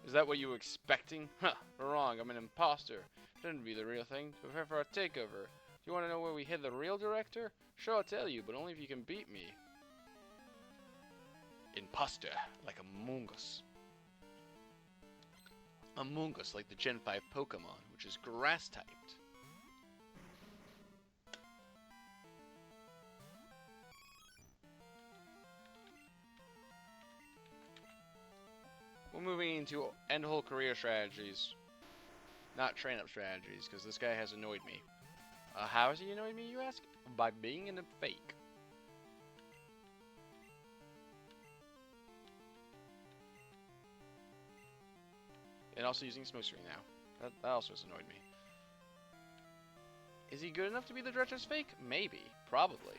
Speaker 1: Is that what you were expecting? Huh, wrong, I'm an imposter. Shouldn't be the real thing. Prepare for our takeover. Do you want to know where we hid the real director? Sure, I'll tell you, but only if you can beat me. Imposter, like Among Us. Among Us, like the Gen 5 Pokemon, which is grass-typed. We're moving into end whole career strategies. Not train-up strategies, because this guy has annoyed me. How has he annoyed me, you ask? By being in a fake. And also using smokescreen now. That also has annoyed me. Is he good enough to be the director's fake? Maybe. Probably.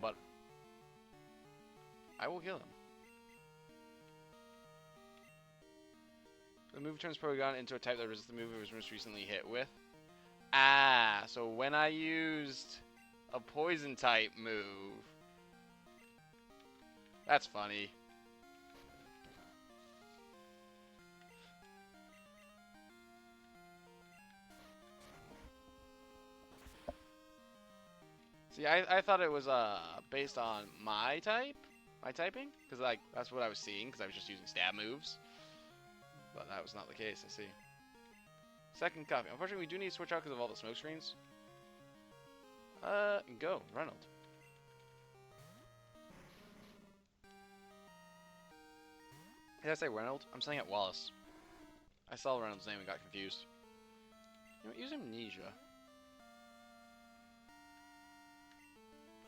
Speaker 1: But I will kill him. The move turns Porygon into a type that resists the move it was most recently hit with. Ah, so when I used a poison type move. That's funny. See, I thought it was based on my typing, because like that's what I was seeing, because I was just using stab moves. But that was not the case, I see. Second copy. Unfortunately, we do need to switch out because of all the smoke screens. Go, Reynolds. Did I say Reynolds? I'm saying it Wallace. I saw Reynolds' name and got confused. You know what, use Amnesia.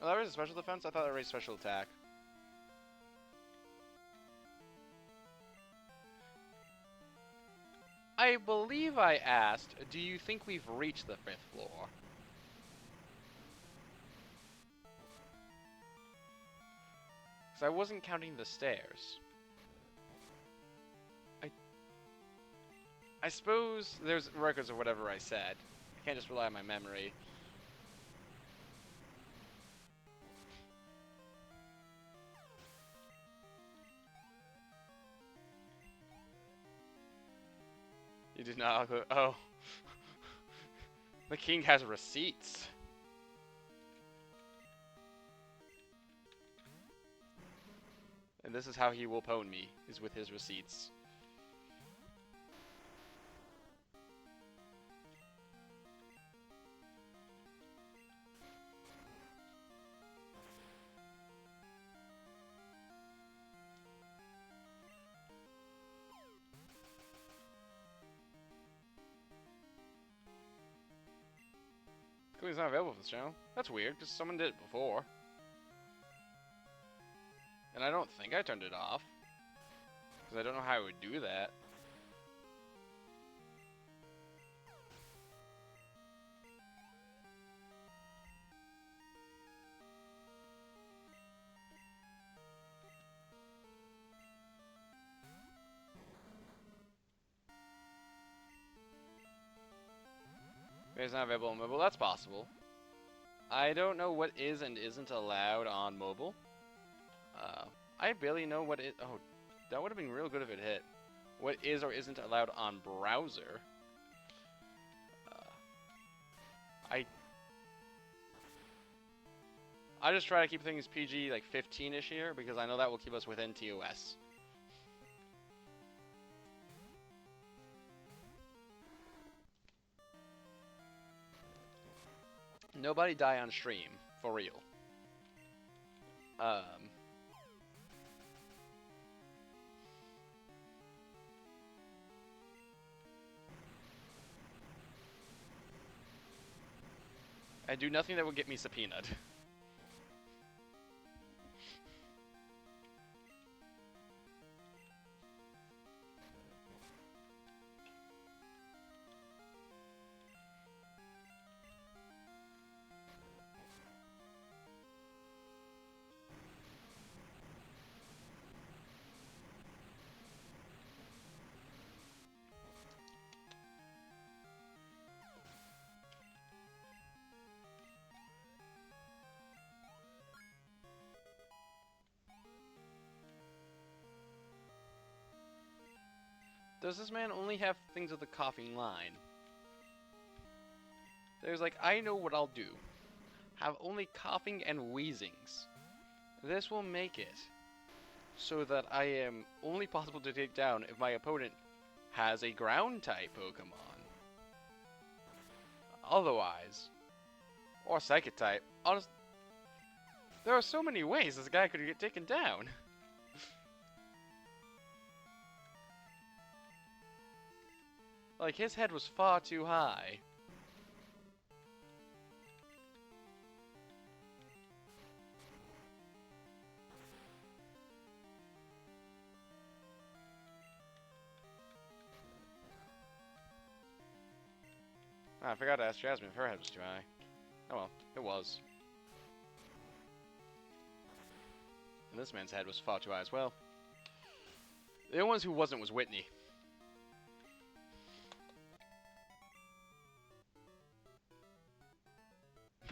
Speaker 1: Oh, that raised a special defense? I thought that raised special attack. I believe I asked, do you think we've reached the 5th floor? Because I wasn't counting the stairs. I suppose there's records of whatever I said. I can't just rely on my memory. You did not. Oh. The king has receipts. And this is how he will pwn me, is with his receipts. Clearly it's not available for this channel. That's weird, because someone did it before. And I don't think I turned it off. Because I don't know how I would do that. It's not available on mobile. That's possible. I don't know what is and isn't allowed on mobile. I barely know what it... Oh, that would have been real good if it hit. What is or isn't allowed on browser. I just try to keep things PG, like 15-ish here, because I know that will keep us within TOS. Nobody die on stream, for real. I do nothing that will get me subpoenaed. does this man only have things with a coughing line? There's like, I know what I'll do. Have only coughing and wheezings. This will make it so that I am only possible to take down if my opponent has a ground type Pokemon. Otherwise, or psychic type. Honestly, there are so many ways this guy could get taken down. Like, his head was far too high. I forgot to ask Jasmine if her head was too high. Oh well, it was. And this man's head was far too high as well. The only one who wasn't was Whitney.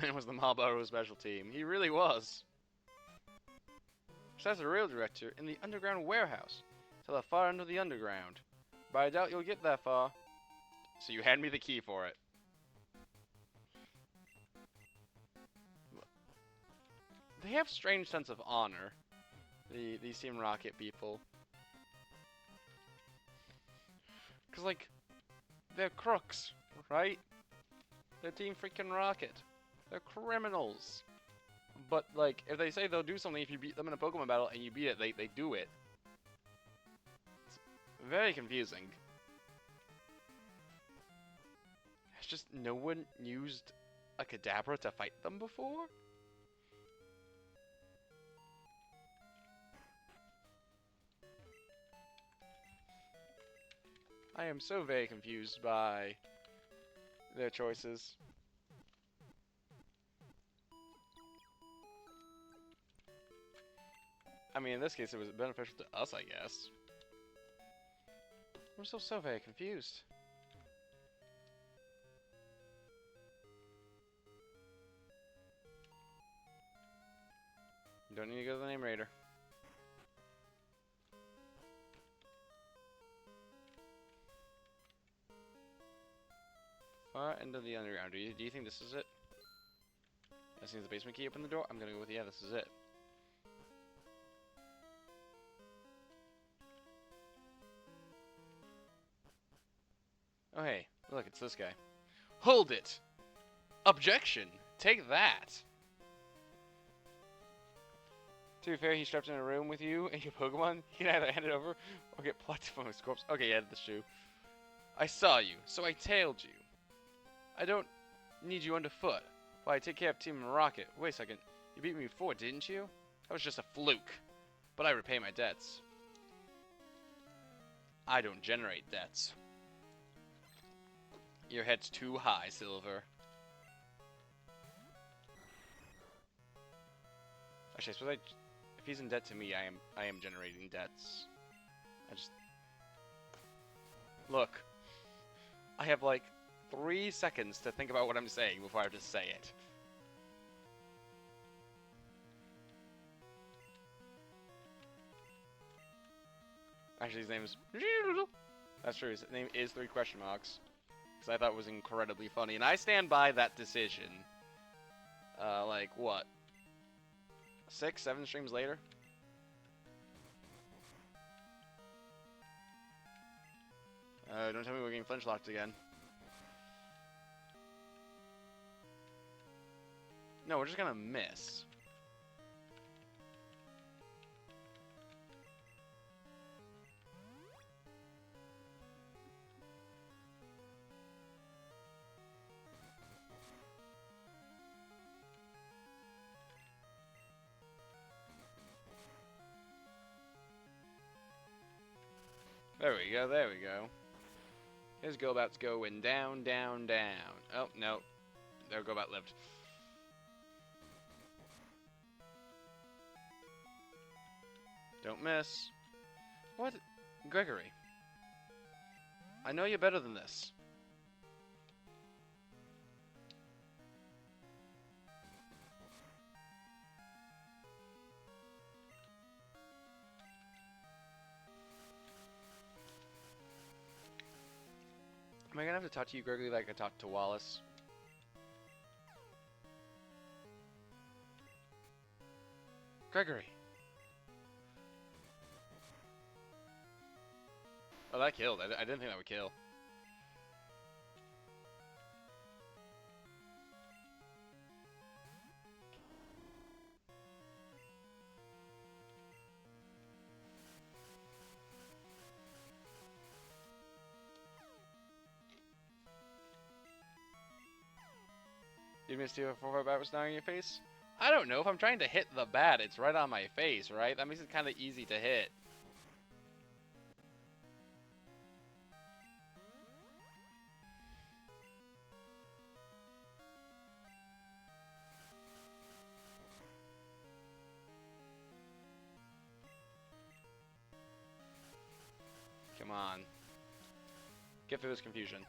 Speaker 1: Man was the Marlboro special team. He really was. That's the real director in the underground warehouse. To the far end of the underground. But I doubt you'll get that far. So you hand me the key for it. They have strange sense of honor. These Team Rocket people. Cause like, they're crooks, right? They're Team freaking Rocket. They're criminals. But like, if they say they'll do something if you beat them in a Pokemon battle and you beat it, they do it. It's very confusing. It's just no one used a Kadabra to fight them before? I am so very confused by their choices. I mean, in this case, it was beneficial to us, I guess. I'm still so very confused. You don't need to go to the name Raider. Far end of the underground. Do you think this is it? As soon as the basement key opened the door, I'm gonna go with, yeah, this is it. Oh hey, look, it's this guy. Hold it! Objection! Take that! To be fair, he's trapped in a room with you and your Pokemon. He can either hand it over or get plucked from his corpse. Okay, yeah, that's true. I saw you, so I tailed you. I don't need you underfoot. Why, I take care of Team Rocket. Wait a second. You beat me before, didn't you? That was just a fluke. But I repay my debts. I don't generate debts. Your head's too high, Silver. Actually, I suppose if he's in debt to me, I am generating debts. Look. I have like 3 seconds to think about what I'm saying before I have to say it. Actually, his name is... That's true, his name is 3 question marks. Because I thought it was incredibly funny. And I stand by that decision. Like, what? 6, 7 streams later? Don't tell me we're getting flinch locked again. No, we're just gonna miss. There we go, there we go. His Golbat's going down, down, down. Oh, no. There Golbat lived. Don't miss. What? Gregory. I know you're better than this. Am I gonna have to talk to you, Gregory, like I talked to Wallace? Gregory! Oh, that killed. I didn't think that would kill. You missed you a 4-5 bat was down in your face? I don't know. If I'm trying to hit the bat, it's right on my face, right? That makes it kind of easy to hit. Come on. Get through this confusion.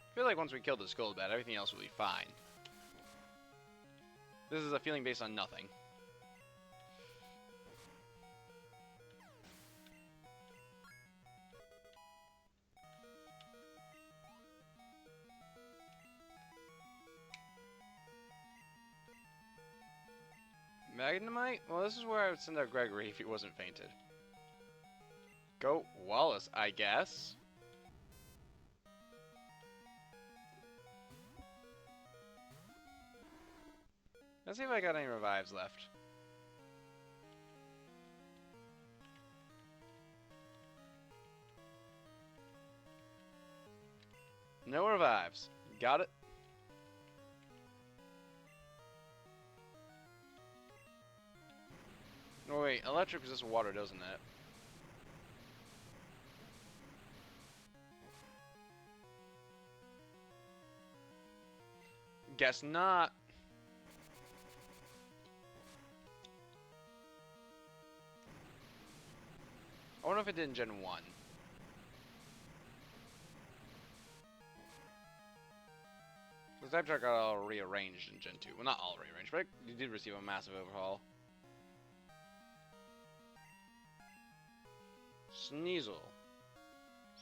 Speaker 1: I feel like once we kill the skull bat, everything else will be fine. This is a feeling based on nothing. Magnemite? Well, this is where I would send out Gregory if he wasn't fainted. Go Wallace, I guess. Let's see if I got any revives left. No revives. Got it. Oh wait, electric resists water, doesn't it? Guess not. I wonder if it did in Gen 1. The type chart got all rearranged in Gen 2. Well, not all rearranged, but you did receive a massive overhaul. Sneasel.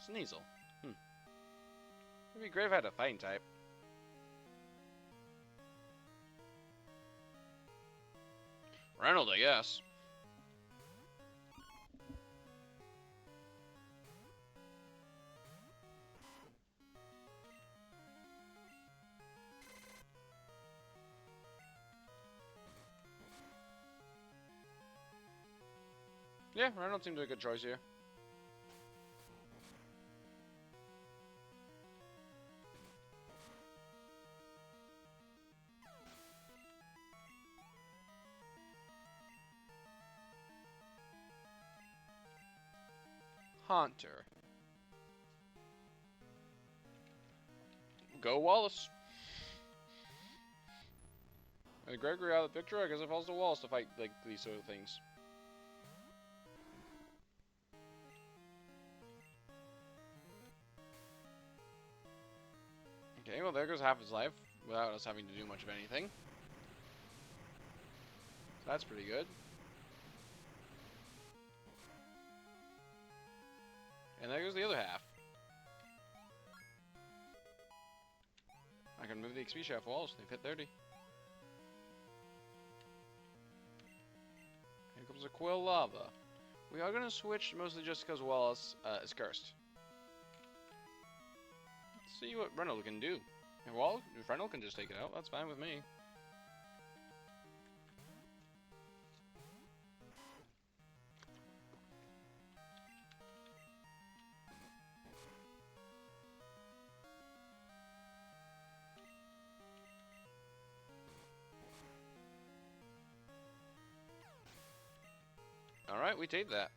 Speaker 1: Sneasel. It'd be great if I had a fighting type. Reynolds, I guess. Yeah, Reynolds seemed to be a good choice here. Haunter. Go Wallace. And Gregory out of the picture, I guess it falls to Wallace to fight like these sort of things. Okay, well there goes half his life without us having to do much of anything. So that's pretty good. And there goes the other half. I can move the XP shaft walls. They've hit 30. Here comes a Quill Lava. We are going to switch mostly just because Wallace is cursed. Let's see what Reynolds can do. And if Reynolds can just take it out, that's fine with me. Alright, we take that.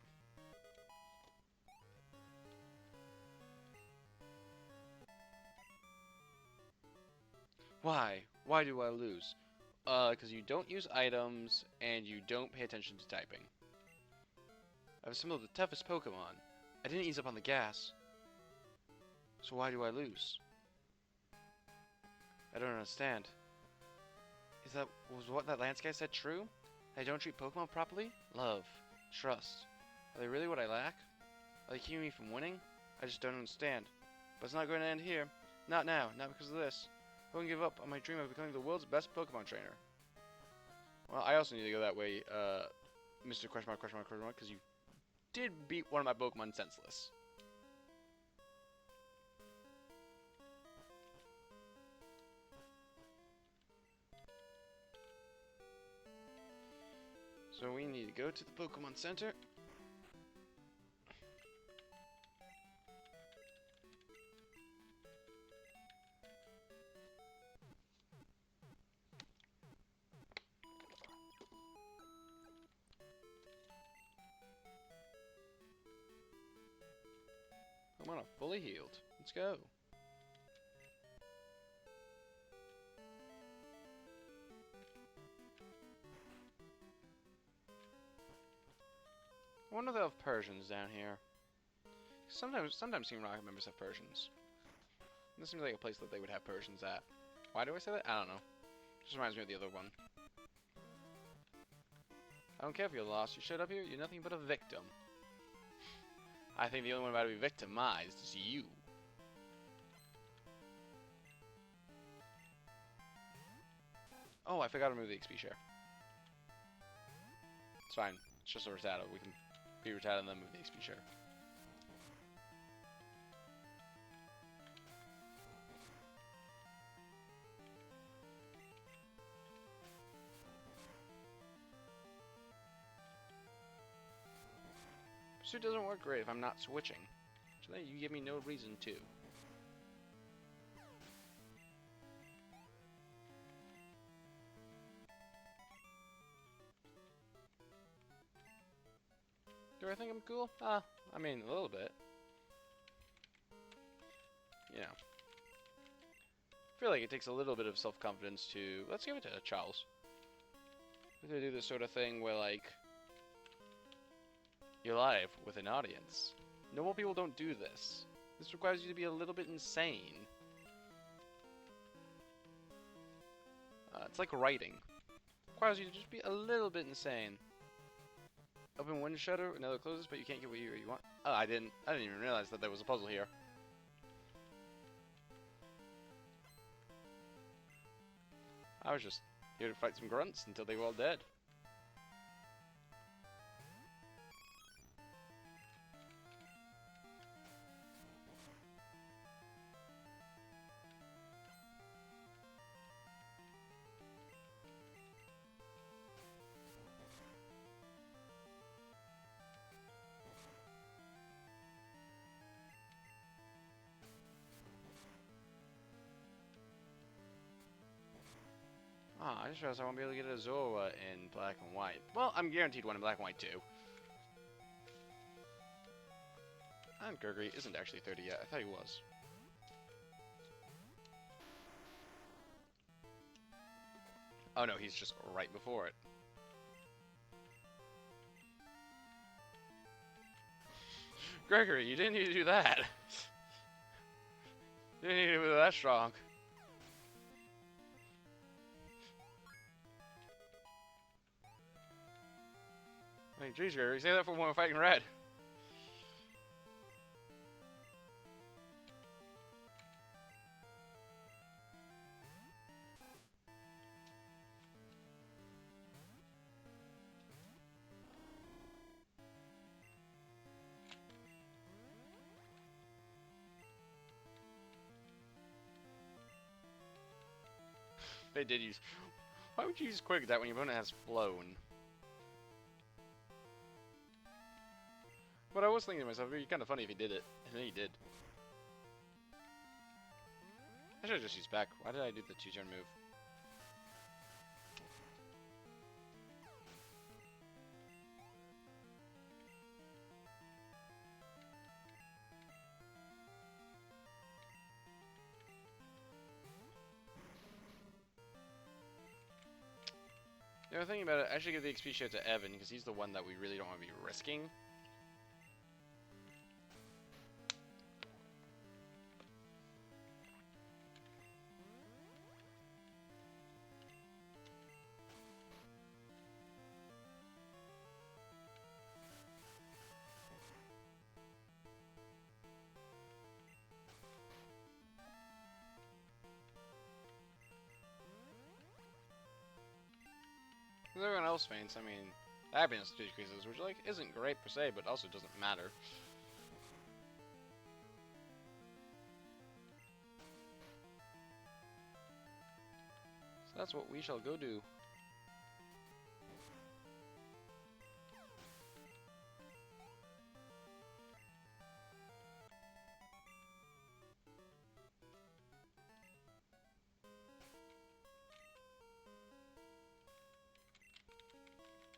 Speaker 1: Why? Why do I lose? Because you don't use items, and you don't pay attention to typing. I've assembled the toughest Pokemon. I didn't ease up on the gas. So why do I lose? I don't understand. Was what that Lance guy said true? I don't treat Pokemon properly? Love. Trust. Are they really what I lack? Are they keeping me from winning? I just don't understand. But it's not going to end here. Not now. Not because of this. I wouldn't give up on my dream of becoming the world's best Pokemon trainer. Well, I also need to go that way, Mr. Question mark, because you did beat one of my Pokemon senseless. So we need to go to the Pokemon Center. Pokemon are fully healed. Let's go. I wonder if they'll have Persians down here. Sometimes Team Rocket members have Persians. This seems like a place that they would have Persians at. Why do I say that? I don't know. Just reminds me of the other one. I don't care if you're lost. You showed up here, you're nothing but a victim. I think the only one about to be victimized is you. Oh, I forgot to remove the XP share. It's fine. It's just a Rattata. We can be Rattata and then move the XP share. Pursuit doesn't work great if I'm not switching. So then you give me no reason to. Do I think I'm cool? I mean, a little bit. You know. I feel like it takes a little bit of self-confidence to... Let's give it to Charles. We're gonna do this sort of thing where, like... You're live with an audience. Normal people don't do this. This requires you to be a little bit insane. It's like writing. It requires you to just be a little bit insane. Open one shutter, another closes, but you can't get what you want. Oh, I didn't even realize that there was a puzzle here. I was just here to fight some grunts until they were all dead. Ah, I just realized I won't be able to get a Zorua in black and white. Well, I'm guaranteed one in black and white too. And Gregory isn't actually 30 yet. I thought he was. Oh no, he's just right before it. Gregory, you didn't need to do that. You didn't need to be that strong. Hey, geez, Gregory, say that for when we're fighting red. They did use... Why would you use Quick Attack when your opponent has flown? But I was thinking to myself, it'd be kind of funny if he did it. And then he did. I should have just used back. Why did I do the 2-turn move? You know, thinking about it, I should give the XP share to Evan, because he's the one that we really don't want to be risking. else faints, I mean, the happiness decreases, which like isn't great per se, but also doesn't matter. So that's what we shall go do.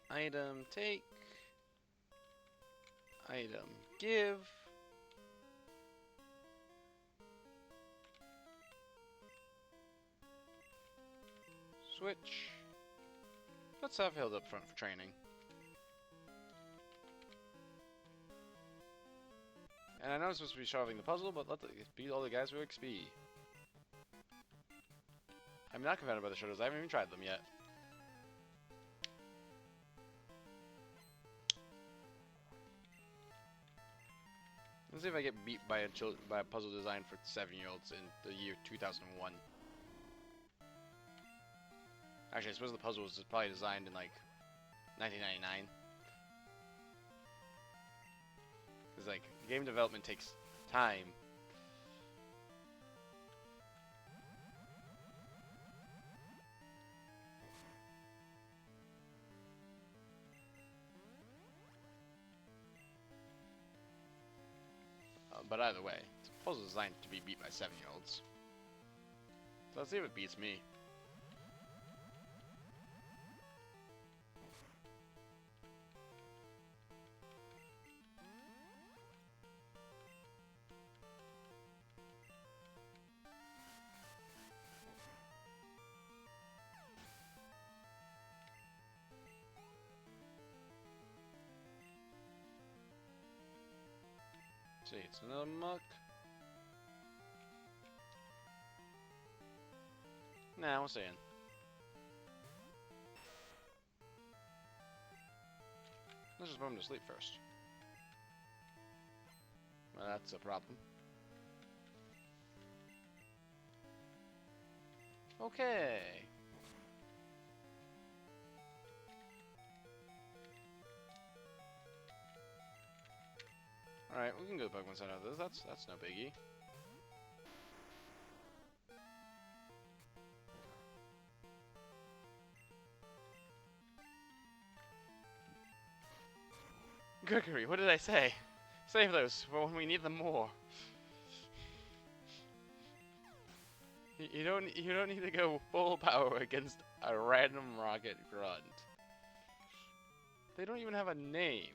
Speaker 1: Item take. Item give. Switch. Let's have Hild up front for training. And I know I'm supposed to be solving the puzzle, but let beat all the guys with XP. I'm not confounded by the shadows. I haven't even tried them yet. Let's see if I get beat by a puzzle designed for 7-year-olds in the year 2001. Actually, I suppose the puzzle was probably designed in like 1999. Because like game development takes time. But either way, it's a puzzle designed to be beat by 7-year-olds. So let's see if it beats me. See, it's another muck. Nah, we'll see. Let's just put him to sleep first. Well, that's a problem. Okay. Alright, we can go to the Pokemon Center with this. That's no biggie. Gregory, what did I say? Save those for when we need them more. You don't need to go full power against a random rocket grunt. They don't even have a name.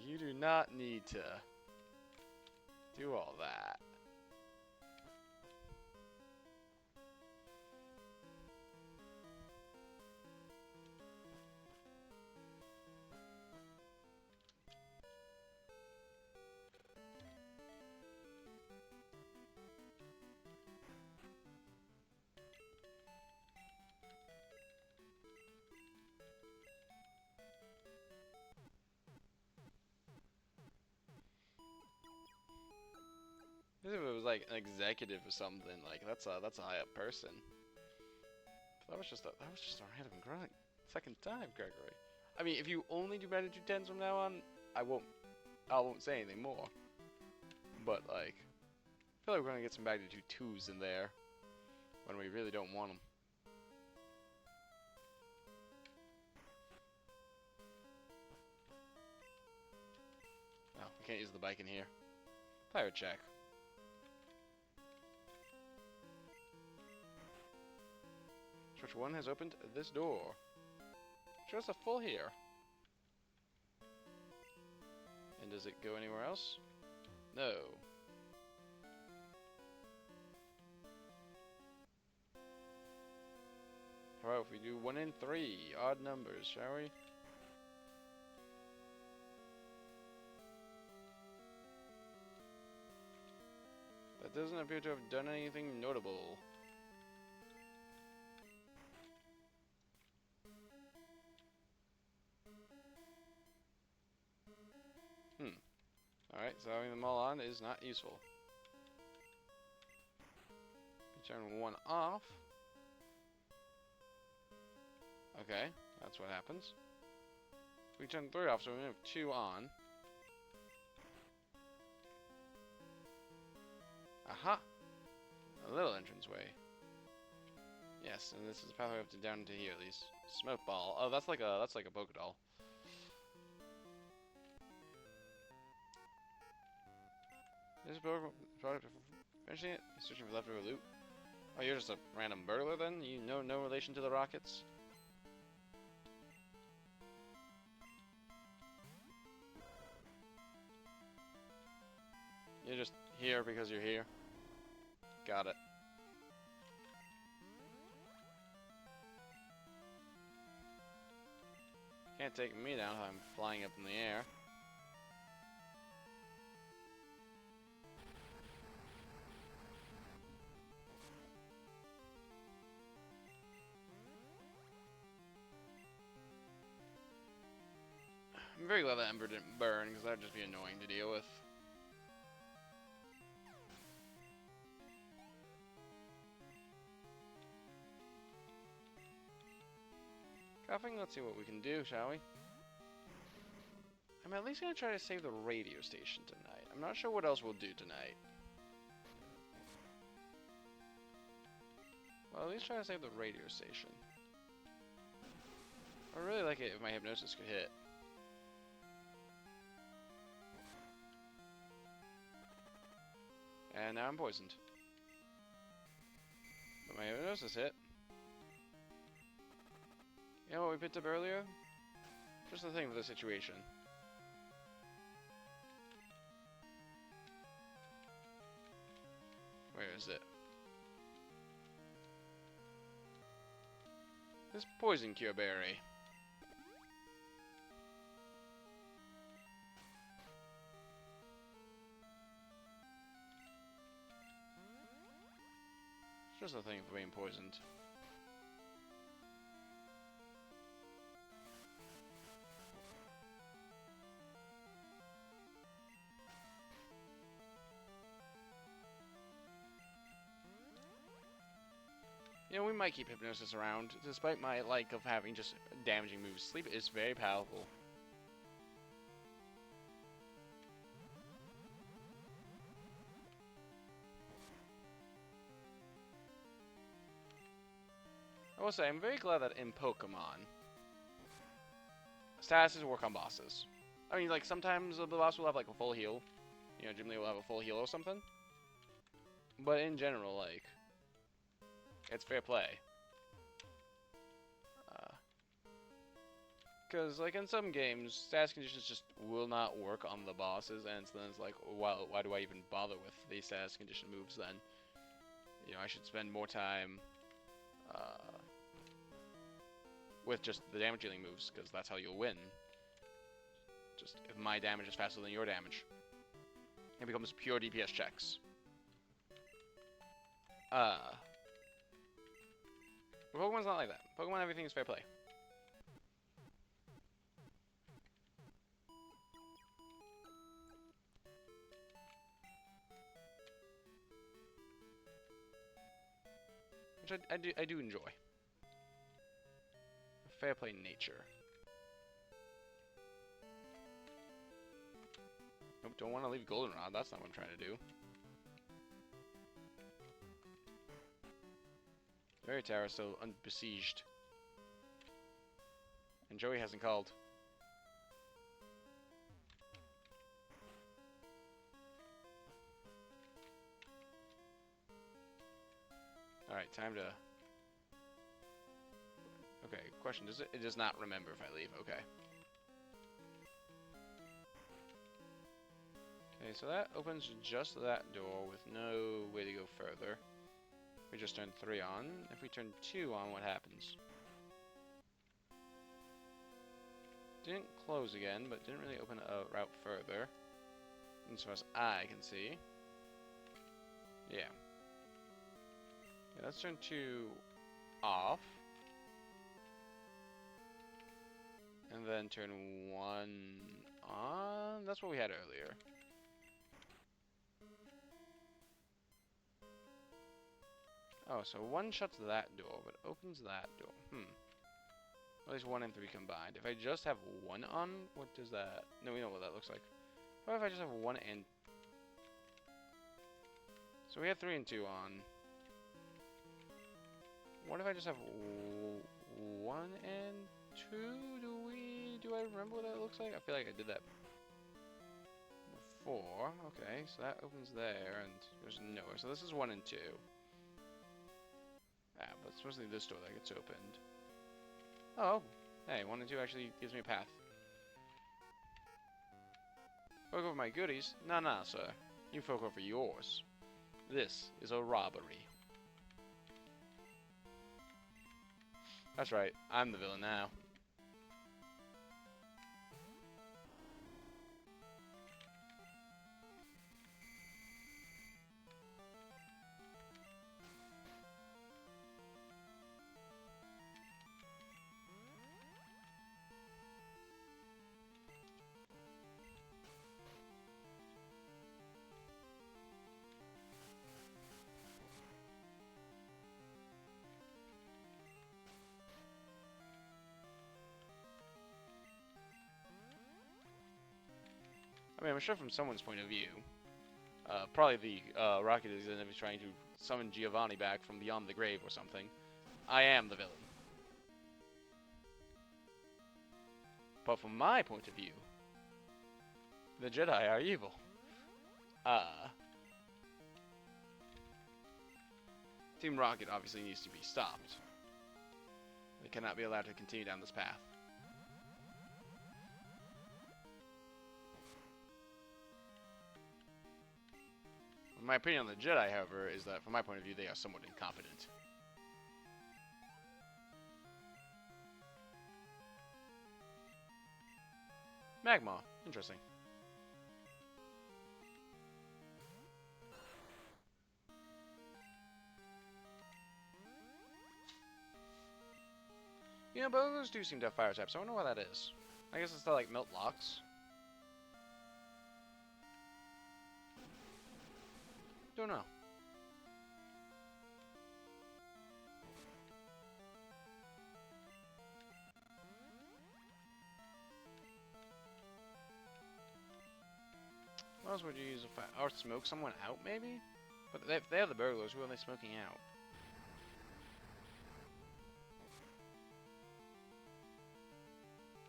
Speaker 1: You do not need to do all that. If it was like an executive or something, like that's a high up person. That was just a random grunt. Second time, Gregory. I mean, if you only do magnitude 10s from now on, I won't say anything more. But like, I feel like we're gonna get some magnitude 2s in there when we really don't want them. Oh, we can't use the bike in here. Pirate check. Switch 1 has opened this door. Shows a full here. And does it go anywhere else? No. How about if we do 1 and 3, odd numbers, shall we? That doesn't appear to have done anything notable. Alright, so having them all on is not useful. We turn one off. Okay, that's what happens. We turn 3 off, so we have 2 on. Aha! A little entranceway. Yes, and this is the pathway up to down to here at least. Smoke ball. Oh, that's like a Pokédoll. This product finishing it? He's searching for leftover loot. Oh, you're just a random burglar then? You know no relation to the Rockets? You're just here because you're here. Got it. Can't take me down if I'm flying up in the air. I'm very glad that Ember didn't burn, because that would just be annoying to deal with. Coughing, let's see what we can do, shall we? I'm at least going to try to save the radio station tonight. I'm not sure what else we'll do tonight. Well, at least try to save the radio station. I'd really like it if my hypnosis could hit. And now I'm poisoned. But my hypnosis hit. You know what we picked up earlier? Just the thing for the situation. Where is it? This poison cure berry. It's just a thing for being poisoned. You know, we might keep hypnosis around, despite my like of having just damaging moves. Sleep is very powerful. I will say, I'm very glad that in Pokemon, statuses work on bosses. I mean, like, sometimes the boss will have, like, a full heal. You know, Jim Lee will have a full heal or something. But in general, like, it's fair play. Because, like, in some games, status conditions just will not work on the bosses, and then it's like, well, why do I even bother with these status condition moves then? You know, I should spend more time with just the damage dealing moves, because that's how you'll win. Just, if my damage is faster than your damage, it becomes pure DPS checks. Pokemon's not like that. Pokemon, everything is fair play. Which I do enjoy. Fair play nature. Nope, don't want to leave Goldenrod. That's not what I'm trying to do. Fairy Tower is still unbesieged. And Joey hasn't called. Alright, time to... Okay, question, it does not remember if I leave, okay. Okay, so that opens just that door with no way to go further. We just turned 3 on. If we turn 2 on, what happens? Didn't close again, but didn't really open a route further. As far as I can see. Yeah. Let's turn 2 off. And then turn 1 on. That's what we had earlier. Oh, so 1 shuts that door, but opens that door. At least 1 and 3 combined. If I just have 1 on, what does that... No, we know what that looks like. What if I just have 1 and... So we have 3 and 2 on. What if I just have 1 and 2? Do I remember what that looks like? I feel like I did that before. Okay, so that opens there, and there's nowhere. So this is 1 and 2. Ah, but it's mostly this door that gets opened. Oh, hey, 1 and 2 actually gives me a path. Folk over my goodies? Nah, sir. You folk over yours. This is a robbery. That's right, I'm the villain now. I mean, I'm sure from someone's point of view, probably the rocket executive is trying to summon Giovanni back from beyond the grave or something. I am the villain. But from my point of view, the Jedi are evil. Team Rocket obviously needs to be stopped. They cannot be allowed to continue down this path. My opinion on the Jedi, however, is that from my point of view, they are somewhat incompetent. Magma. Interesting. You know, both of those do seem to have fire types. I wonder why that is. I guess it's to, like, melt locks. Don't know. What else would you use? Or smoke someone out, maybe? But if they are the burglars, who are they smoking out?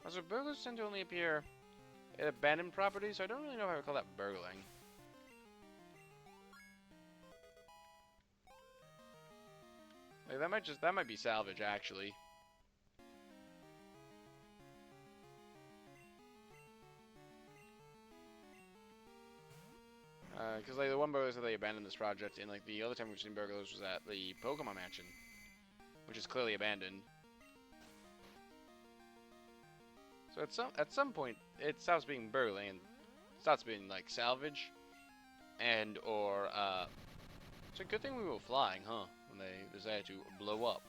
Speaker 1: Also, burglars tend to only appear at abandoned properties, so I don't really know if I would call that burgling. Like, that might be salvage, actually. Because, like, the one burglars that they abandoned this project, and, like, the other time we've seen burglars was at the Pokemon Mansion, which is clearly abandoned. So at some point, it stops being burgling and starts being, like, salvage, and, or, it's a good thing we were flying, huh, when they decided to blow up,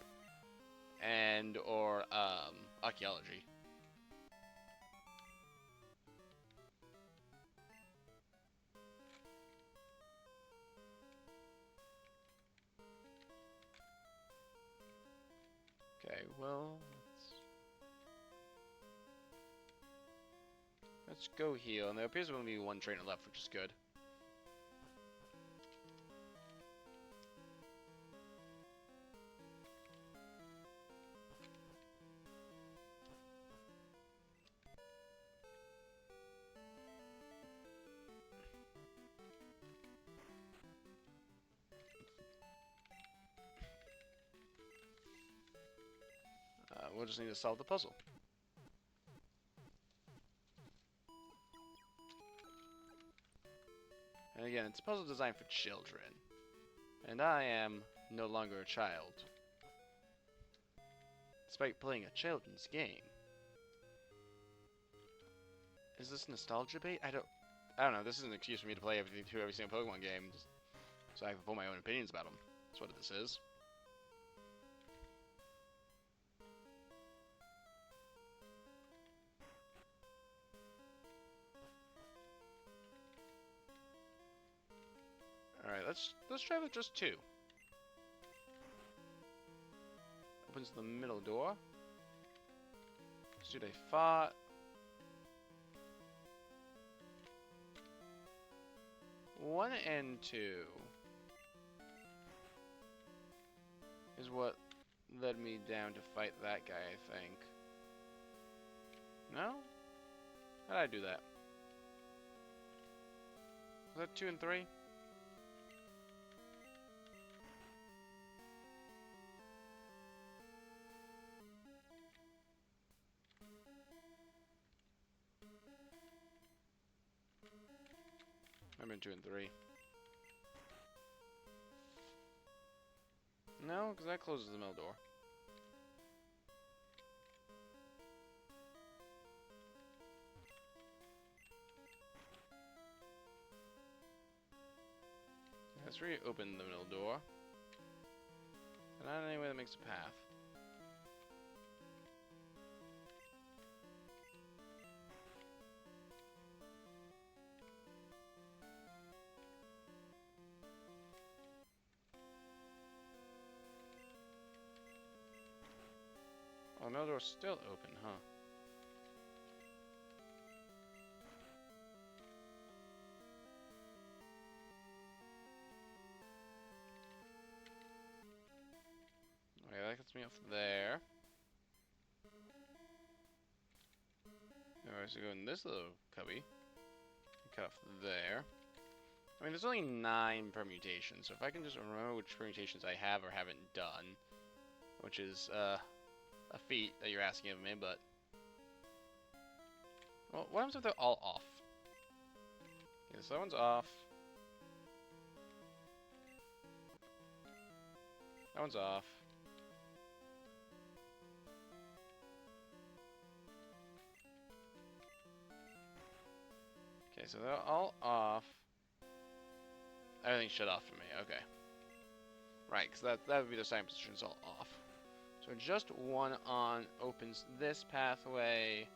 Speaker 1: and, or, archaeology. Okay, well, let's go heal, and there appears to only be 1 trainer left, which is good. We'll just need to solve the puzzle. And again, it's a puzzle designed for children. And I am no longer a child. Despite playing a children's game. Is this nostalgia bait? I don't know. This is an excuse for me to play every single Pokemon game, just so I can form my own opinions about them. That's what this is. All right, let's try with just 2. opens the middle door. Let's do a fart. One and two is what led me down to fight that guy, I think. No? How did I do that? Was that 2 and 3? I'm in 2 and 3. No, because that closes the middle door. Let's reopen the middle door. And not in any way that makes a path. Oh, the middle door's still open, huh? Okay, that gets me off there. Alright, so go in this little cubby. Cut off there. I mean, there's only 9 permutations, so if I can just remember which permutations I have or haven't done, which is, a feat that you're asking of me, but... Well, what happens if they're all off? Okay, so that one's off. That one's off. Okay, so they're all off. Everything's shut off for me, okay. Right, because that would be the same position, it's all off. So just one on opens this pathway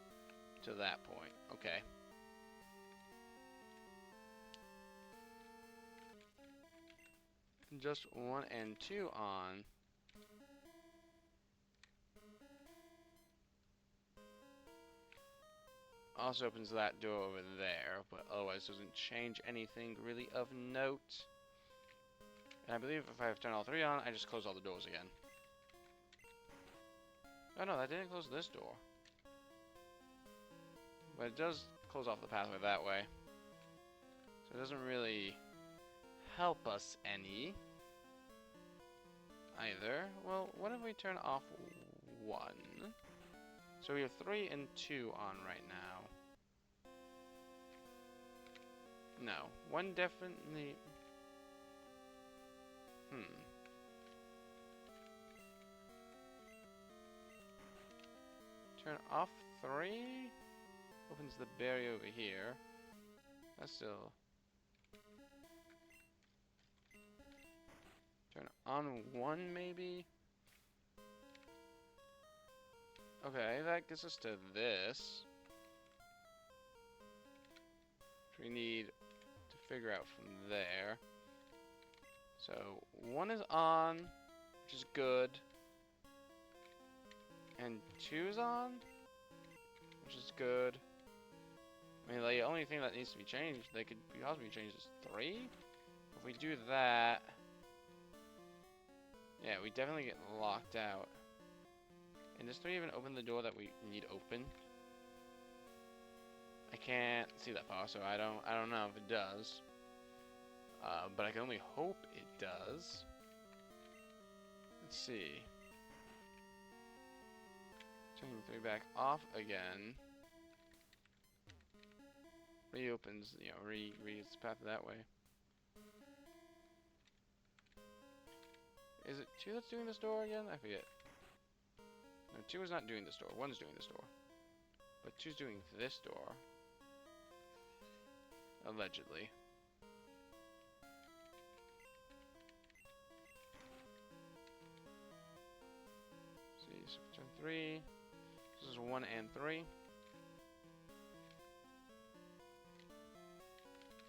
Speaker 1: to that point, okay. Just 1 and 2 on. Also opens that door over there, but otherwise doesn't change anything really of note. And I believe if I have turned all 3 on, I just close all the doors again. Oh no, that didn't close this door. But it does close off the pathway that way. So it doesn't really help us any. Either. Well, what if we turn off 1? So we have 3 and 2 on right now. No. 1 definitely... Turn off 3? Opens the barrier over here. That's still... Turn on 1 maybe? Okay, that gets us to this. Which we need to figure out from there. So 1 is on, which is good. And 2 is on, which is good. I mean, the only thing that needs to be changed, they could possibly change is 3. If we do that, yeah, we definitely get locked out. And does 3 even open the door that we need open? I can't see that far, so I don't know if it does. But I can only hope it does. Let's see. Turning 3 back off again. Reopens, you know, reads the path that way. Is it 2 that's doing this door again? I forget. No, 2 is not doing this door. 1's doing this door. But 2's doing this door. Allegedly. See, so turn 3. This is 1 and 3.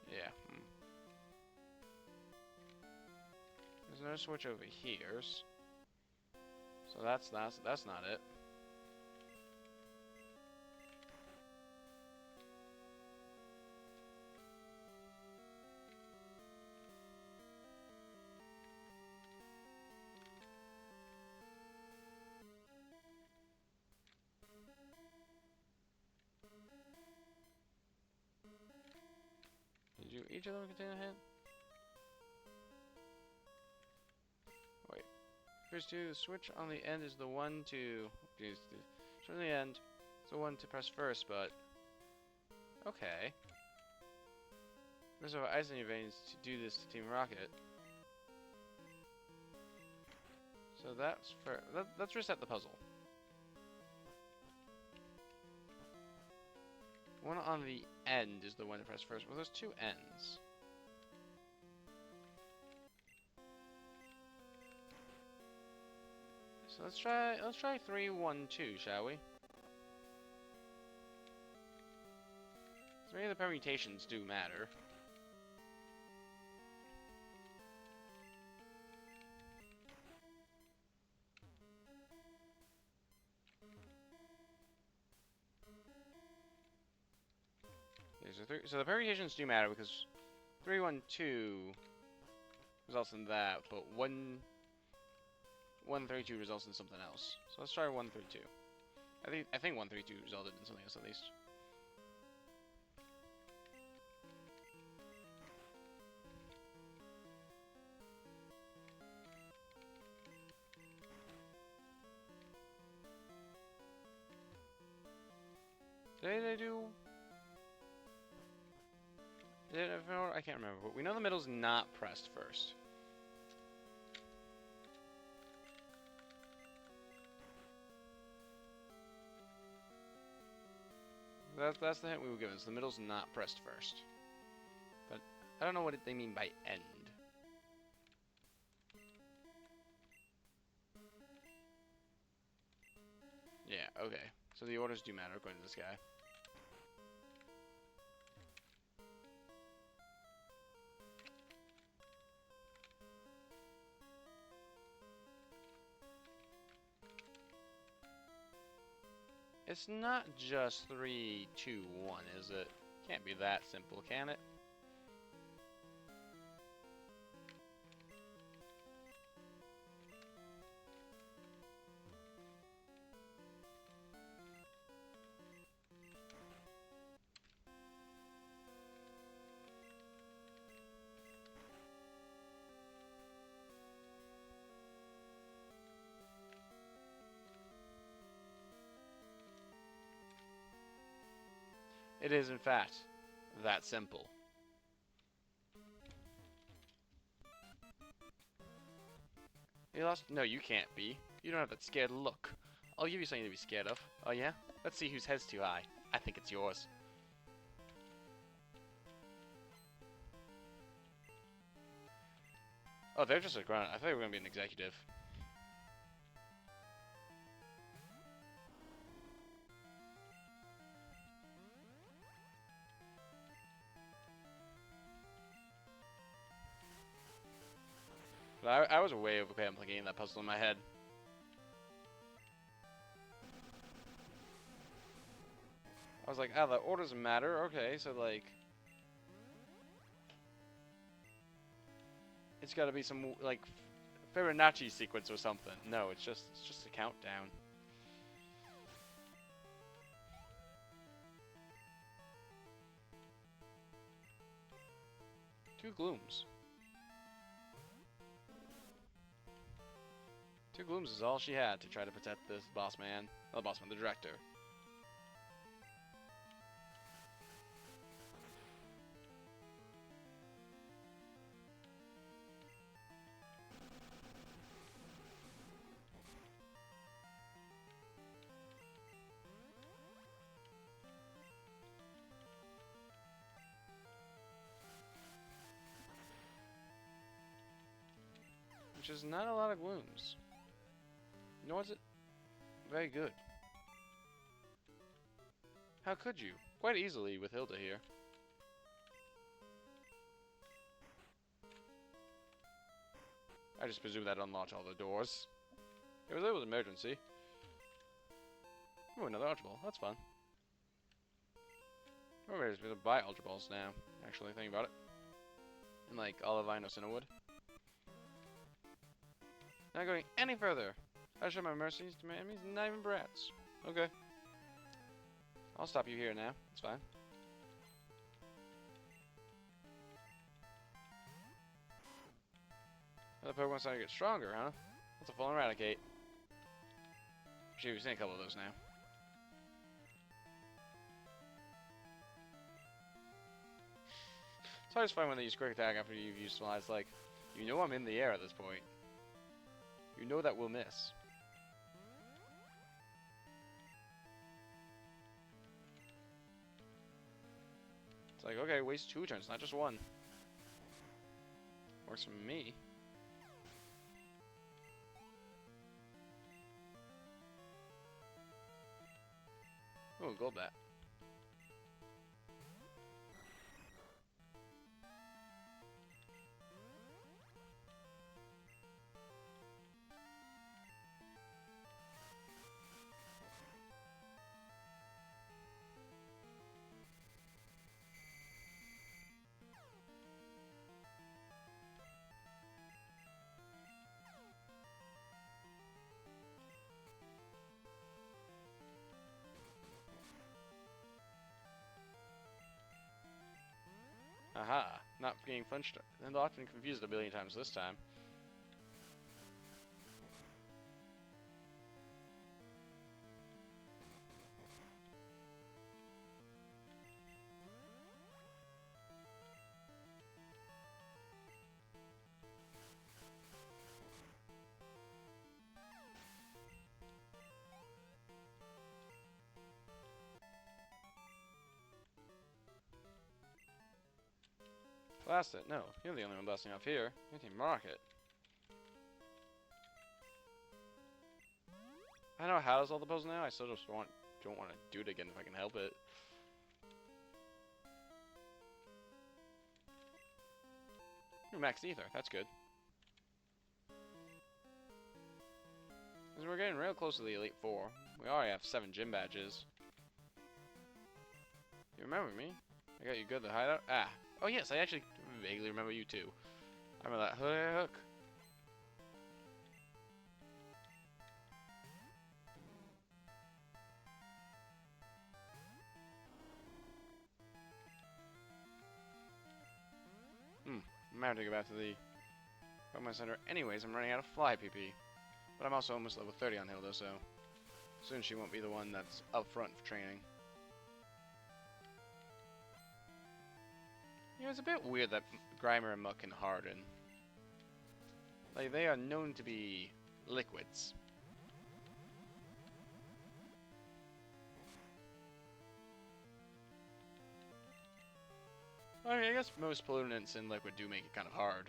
Speaker 1: Yeah. There's no switch over here. So that's not it. Did you each of them contain a hint? Wait. First two, the switch on the end is the one to... Switch on the end is the one to press first, but... Okay. There's no ice in your veins to do this to Team Rocket. So that's fair. Let's reset the puzzle. One on the end is the one to press first. Well, there's two ends. So let's try 3, 1, 2, shall we? So maybe the permutations do matter. Okay, so the permutations do matter because 3, 1, 2 results in that, but 1, 1, 3, 2 results in something else. So let's try 1, 3, 2. I think 1, 3, 2 resulted in something else at least. Did they do? I can't remember, but we know the middle's not pressed first. That's the hint we were given. So the middle's not pressed first. But I don't know what they mean by end. Yeah, okay. So the orders do matter according to this guy. It's not just 3, 2, 1, is it? Can't be that simple, can it? It is, in fact, that simple. You lost? No, you can't be. You don't have that scared look. I'll give you something to be scared of. Oh yeah? Let's see whose head's too high. I think it's yours. Oh, they're just a grunt. I thought they were gonna be an executive. But I was way overcomplicating that puzzle in my head. I was like, oh, the orders matter. Okay, so like, it's got to be some like Fibonacci sequence or something. No, it's just a countdown. Two glooms. Two glooms is all she had to try to protect this boss man. Not the boss man, the director. Which is not a lot of glooms. Nor is it very good. How could you? Quite easily with Hilda here. I just presume that unlocked all the doors. It was able to emergency. Ooh, another Ultra Ball. That's fun. Oh, maybe we buy Ultra Balls now. Actually, thinking about it. And like Olivine or Cinnawood. Not going any further. I show my mercies to my enemies, not even brats. Okay. I'll stop you here now. It's fine. Another Pokemon's starting to get stronger, huh? That's a full Eradicate. Actually, we've seen a couple of those now. It's always fun when they use Quick Attack after you've used Fly. It's like, you know I'm in the air at this point. You know that we'll miss. It's like, okay, waste 2 turns, not just 1. Works for me. Ooh, Gold Bat. Aha, not getting flinched and locked and confused a billion times this time. Blast it. No, you're the only one blasting off here. You can mark it. I know how does all the puzzles now. I still just don't want to do it again if I can help it. Ooh, Max Ether. That's good. Because we're getting real close to the Elite Four. We already have 7 gym badges. You remember me? I got you good at the hideout? Ah. Oh yes, I actually vaguely remember you too. I remember that hook. I'm gonna have to go back to the Pokemon Center. Anyways, I'm running out of Fly PP. But I'm also almost level 30 on Hilda, so soon she won't be the one that's up front for training. You know, it's a bit weird that Grimer and Muck can harden. Like, they are known to be liquids. I mean, I guess most pollutants in liquid do make it kind of hard.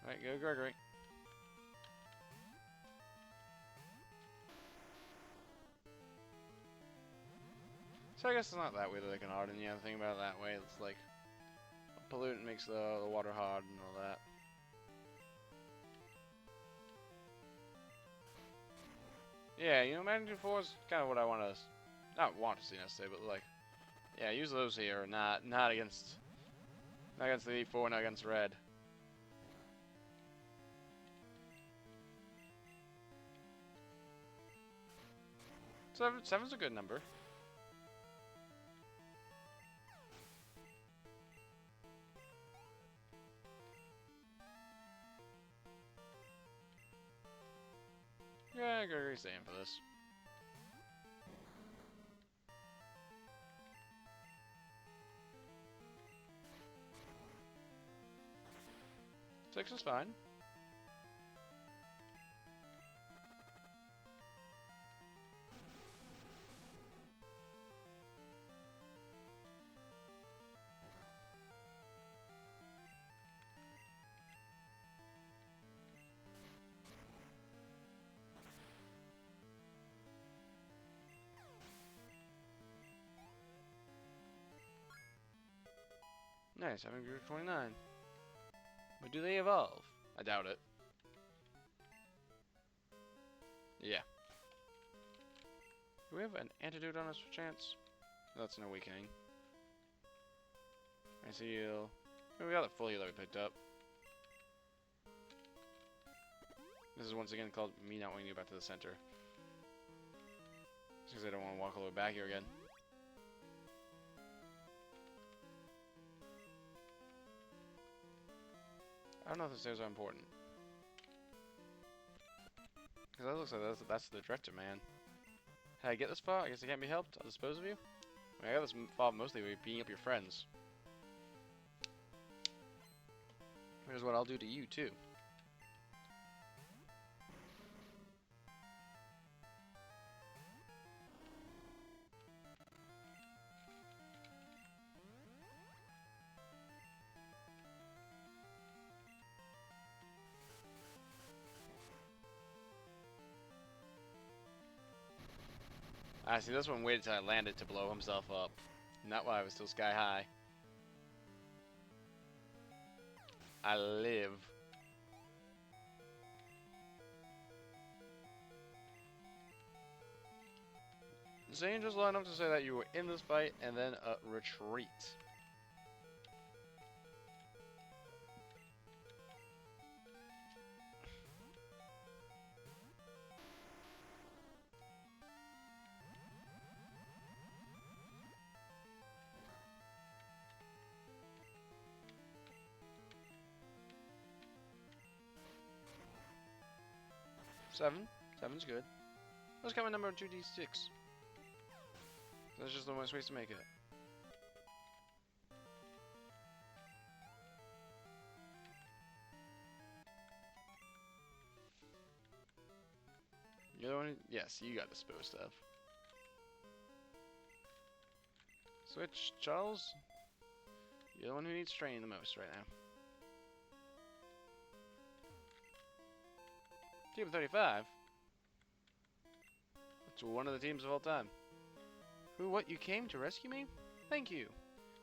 Speaker 1: Alright, go Gregory. So I guess it's not that way that they can harden. Yeah, think about it that way. It's like a pollutant makes the water hard and all that. Yeah, you know, Magnitude 4 is kind of what I want to, not want to see necessarily, but like, yeah, use those here, not against the E4, not against red. Seven's a good number. Yeah, Gregory's aim for this. Six is fine. Nice, having group 29. But do they evolve? I doubt it. Yeah. Do we have an antidote on us for chance? No, that's an awakening. Ice heal. Oh, we got the full heal that we picked up. This is once again called me not wanting to go back to the center. Just because I don't want to walk all the way back here again. I don't know if the stairs are important. Because that looks like that's the director, man. How I get this far? I guess I can't be helped. I'll dispose of you. I mean, I got this far mostly by beating up your friends. Here's what I'll do to you, too. Ah, see, this one waited till I landed to blow himself up. Not while I was still sky high. I live. Zane just lined up to say that you were in this fight and then retreat. Seven's good. Let's count my number 2d6. That's just the most ways to make it. You're the one who, yes, you got disposed of. Switch, Charles. You're the one who needs training the most right now. Team of 35? That's one of the teams of all time. Who, what, you came to rescue me? Thank you.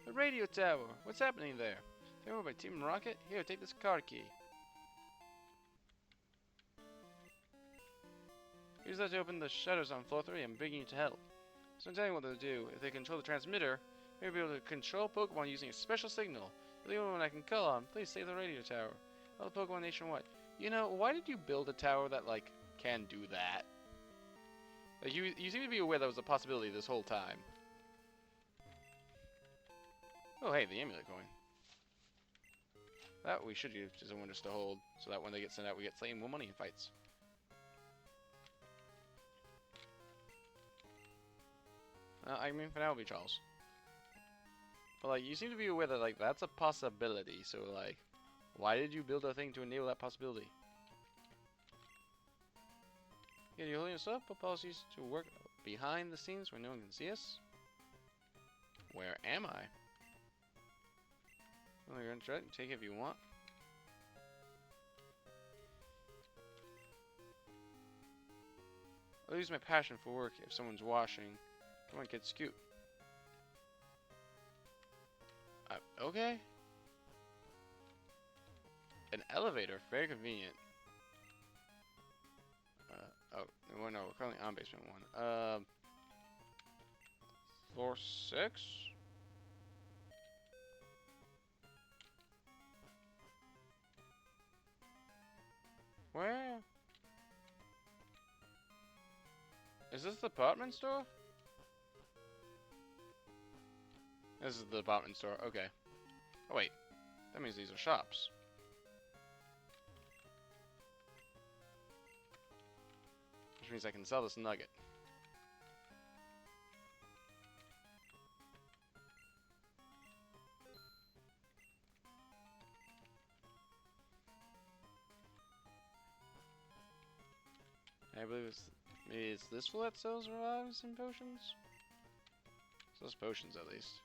Speaker 1: The radio tower. What's happening there? Taken over by Team Rocket? Here, take this card key. Use that to open the shutters on floor 3. I'm begging you to help. So I'm telling you what they'll do. If they control the transmitter, maybe be able to control Pokemon using a special signal. You're the only one I can call on. Please save the radio tower. All the Pokemon nationwide. You know, why did you build a tower that, like, can do that? Like, you seem to be aware that was a possibility this whole time. Oh, hey, the amulet coin. That we should use to someone just to hold, so that when they get sent out, we get slightly more money in fights. I mean, for now, it'll be Charles. But, like, you seem to be aware that, like, that's a possibility, so, like, why did you build a thing to enable that possibility? Yeah, you're holding us up, but policies to work behind the scenes where no one can see us? Where am I? Well, you're interested. Take it if you want. I'll use my passion for work if someone's washing. Come on, kid, scoot. Okay. An elevator, very convenient. Oh, well, no, we're currently on basement 1. Floor 6? Where? Is this the department store? This is the department store, okay. Oh wait, that means these are shops. Which means I can sell this nugget. I believe maybe it's this fool that sells revives and potions? Sells potions at least.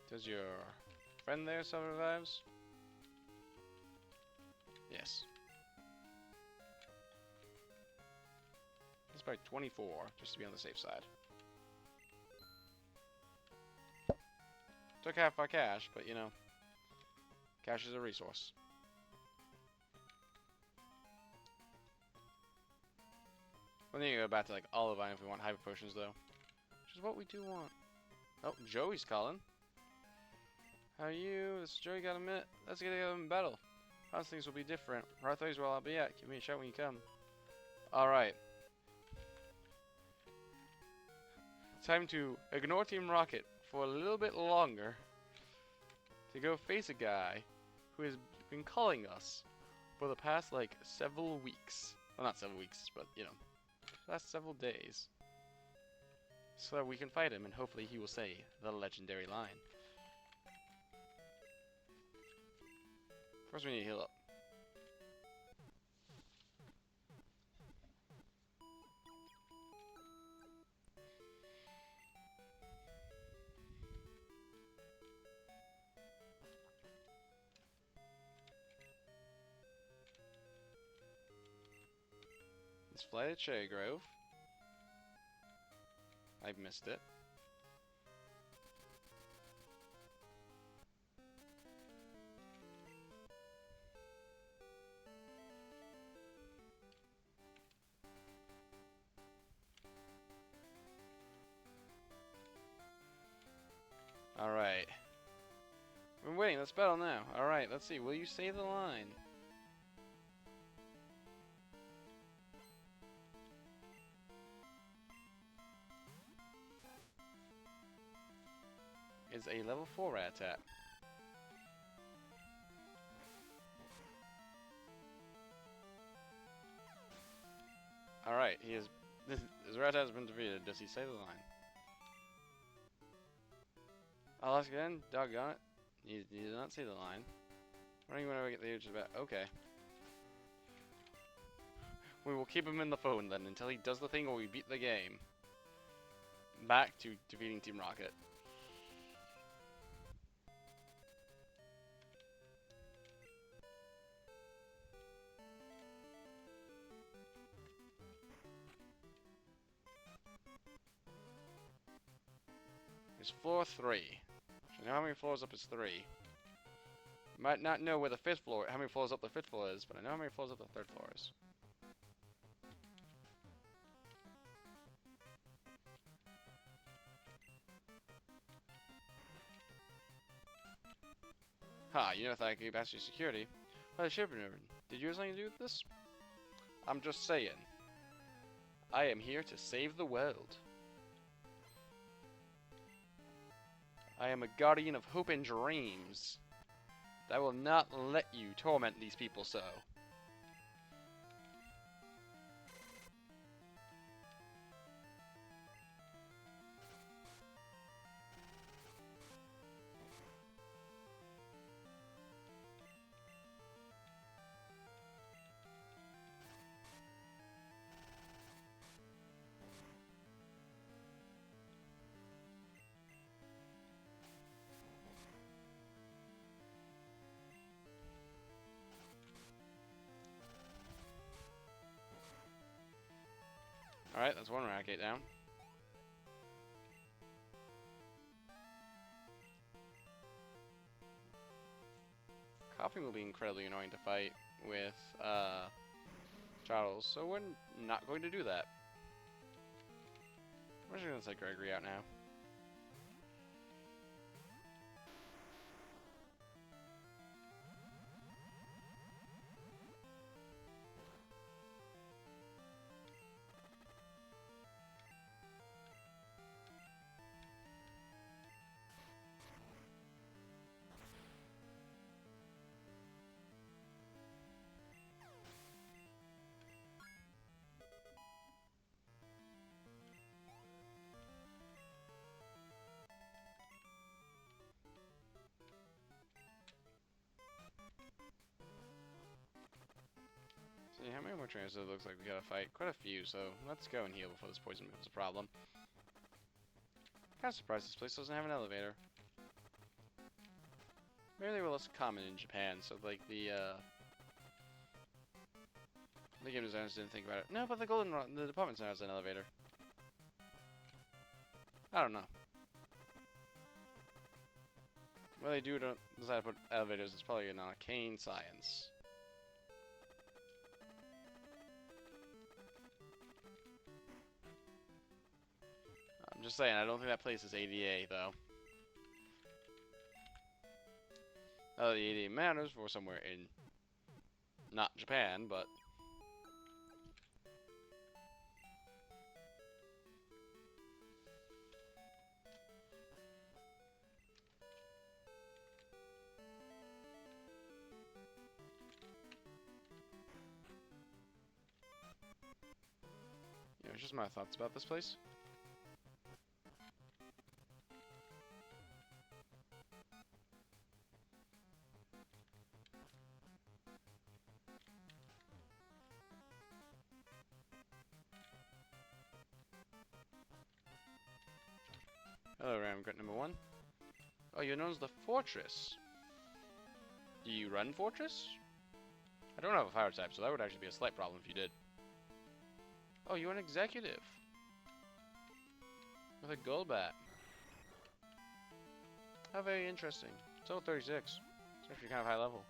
Speaker 1: Does your friend there sell revives? Yes. It's by 24, just to be on the safe side. Took half our cash, but you know, cash is a resource. We need to go back to like Olivine if we want hyper potions though. Which is what we do want. Oh, Joey's calling. How are you? This is Joey, got a minute? Let's get together in battle. Promise things will be different. Ratho's where I'll be at. Give me a shout when you come. Alright. Time to ignore Team Rocket for a little bit longer. To go face a guy who has been calling us for the past like several weeks. Well, not several weeks, but you know, last several days. So that we can fight him and hopefully he will say the legendary line. First we need to heal up. Let's fly to Cherry Grove. I've missed it. Alright. We're waiting, let's battle now. Alright, let's see. Will you say the line? Is a level 4 rat attack. Alright, he is. His rat has been defeated. Does he say the line? I'll ask again. Doggone it. He did not say the line. Running whenever I get the urge about. Okay. We will keep him in the phone then until he does the thing or we beat the game. Back to defeating Team Rocket. It's floor 3. So now how many floors up is 3? Might not know where the 5th floor, how many floors up the 5th floor is, but I know how many floors up the 3rd floor is. Ha, you know if I could pass your security. Well, the ship maneuvered. Did you have something to do with this? I'm just saying. I am here to save the world. I am a guardian of hope and dreams. I will not let you torment these people so. Alright, that's one rat gate down. Coughing will be incredibly annoying to fight with Charles, so we're not going to do that. We're just going to set Gregory out now. See, how many more trainers does it looks like we gotta fight? Quite a few, so let's go and heal before this poison becomes a problem. Kinda surprised this place doesn't have an elevator. Maybe they were less common in Japan, so like the game designers didn't think about it. No, but the department center has an elevator. I don't know. Well, they do don't decide to put elevators. It's probably an arcane science. I'm just saying, I don't think that place is ADA, though. The ADA matters for somewhere in... not Japan, but... you know, it's just my thoughts about this place. Hello, Ramgrit number 1. Oh, you're known as the Fortress. Do you run Fortress? I don't have a fire type, so that would actually be a slight problem if you did. Oh, you're an executive. With a gold bat. How very interesting. It's level 36. It's actually kind of high level.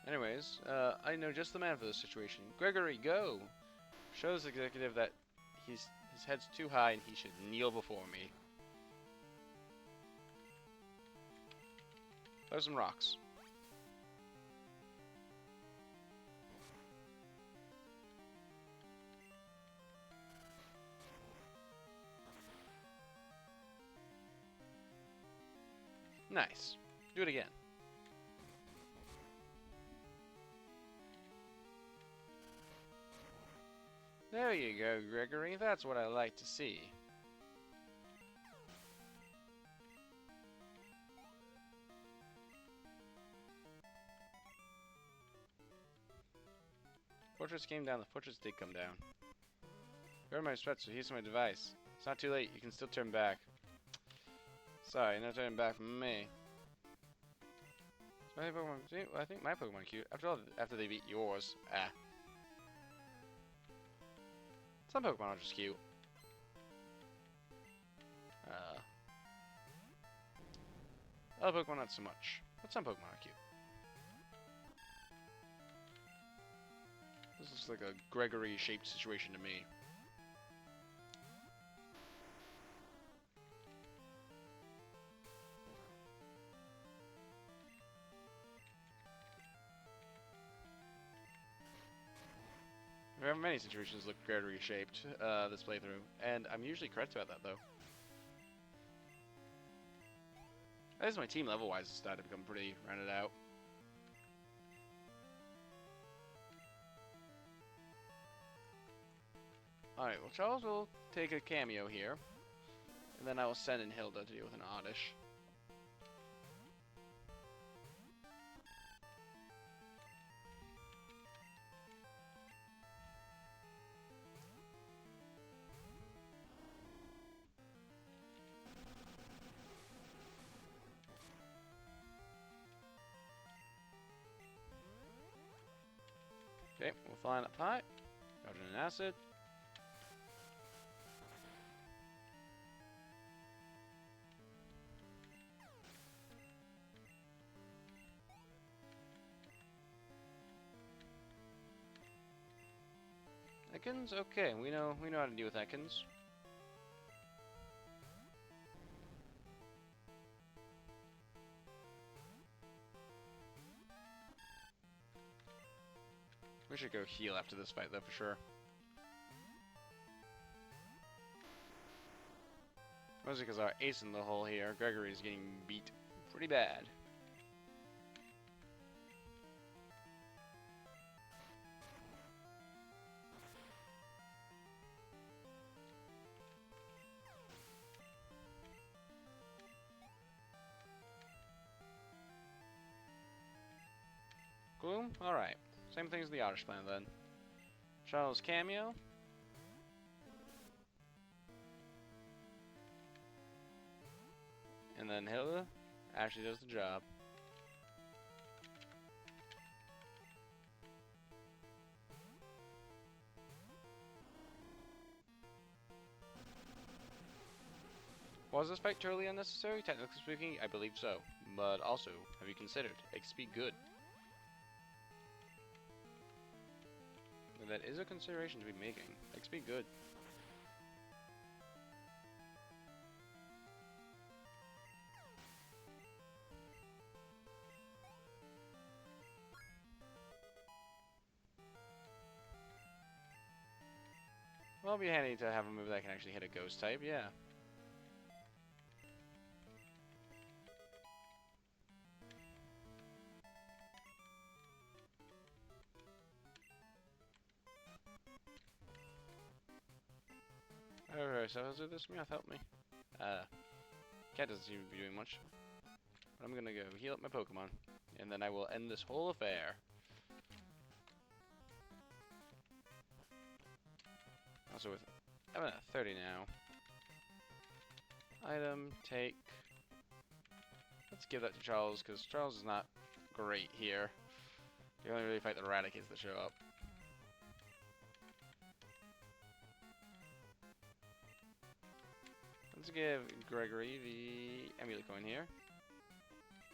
Speaker 1: Anyways, I know just the man for this situation. Gregory, go! Show this executive that his head's too high and he should kneel before me. Throw some rocks. Nice. Do it again. There you go, Gregory. That's what I like to see. Fortress came down. The fortress did come down. You're my threat, so here's my device. It's not too late. You can still turn back. Sorry, no turning back from me. My Pokemon, see, I think my Pokemon are cute. After all, after they beat yours. Ah. Some Pokemon are just cute. Other Pokemon not so much. But some Pokemon are cute. This looks like a Gregory-shaped situation to me. There are many situations look Gregory-shaped this playthrough, and I'm usually correct about that, though. At least my team level-wise is starting to become pretty rounded out. Alright, well, Charles will take a cameo here, and then I will send in Hilda to deal with an Oddish. Okay, we'll find that pipe. Hydrogen and acid. Ekans? Okay, we know how to deal with Ekans. We should go heal after this fight, though, for sure. Mostly because our ace in the hole here, Gregory, is getting beat pretty bad. Gloom? Alright. Same thing as the Oddish plan, then. Charles' cameo. And then Hilda actually does the job. Was this fight totally unnecessary? Technically speaking, I believe so. But also, have you considered XP good? That is a consideration to be making. XP good. Well, it'll be handy to have a move that can actually hit a ghost type, yeah. Alright, so is it this Meowth help me? Cat doesn't seem to be doing much. But I'm gonna go heal up my Pokemon. And then I will end this whole affair. Also with... I'm at 30 now. Item, take... Let's give that to Charles, because Charles is not great here. You only really fight the Eradicates that show up. Let's give Gregory the Amulet Coin here.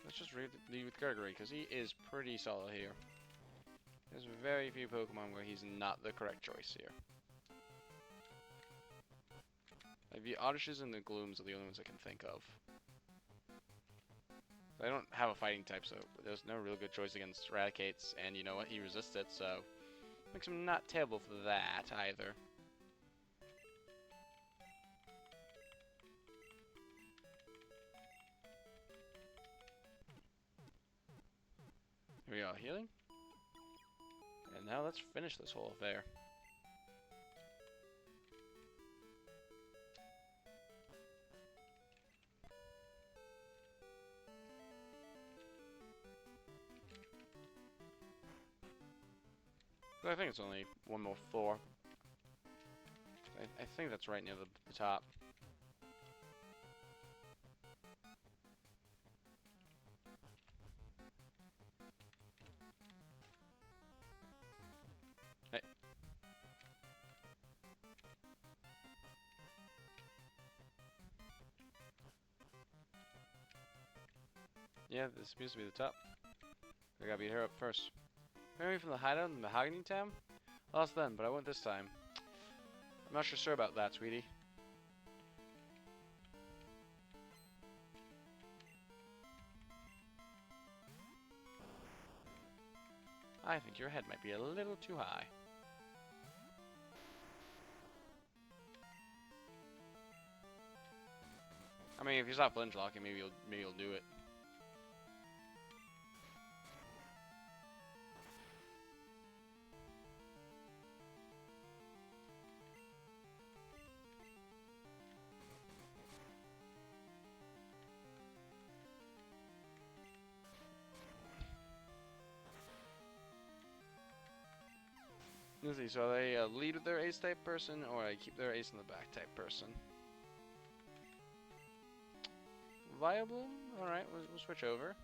Speaker 1: Let's just leave with Gregory, because he is pretty solid here. There's very few Pokemon where he's not the correct choice here. Like the Oddishes and the Glooms are the only ones I can think of. I don't have a fighting type, so there's no real good choice against Eradicates, and you know what, he resists it, so makes him not terrible for that either. Here we are, healing. And now let's finish this whole affair. I think it's only one more floor. I think that's right near the top. Hey. Yeah, this appears to be the top. I gotta be here up first. Maybe from the hideout in the Mahogany Town? Lost then, but I went this time. I'm not sure about that, sweetie. I think your head might be a little too high. I mean, if you stop flinch locking, maybe you'll do it. Let's see, so they lead with their ace type person, or I keep their ace in the back type person. Viable? Alright, we'll switch over.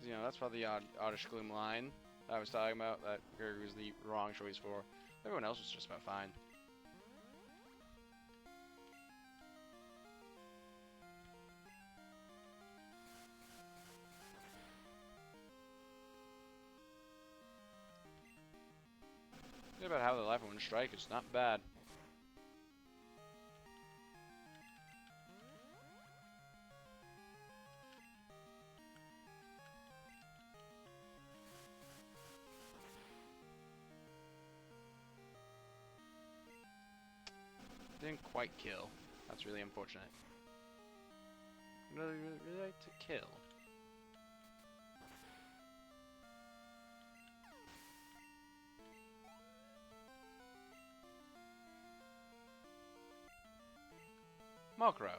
Speaker 1: You know, that's probably the Oddish Gloom line I was talking about, that Gregory was the wrong choice for. Everyone else was just about fine. About how the life of one strike is not bad. Didn't quite kill. That's really unfortunate. Really like to kill. Mokro.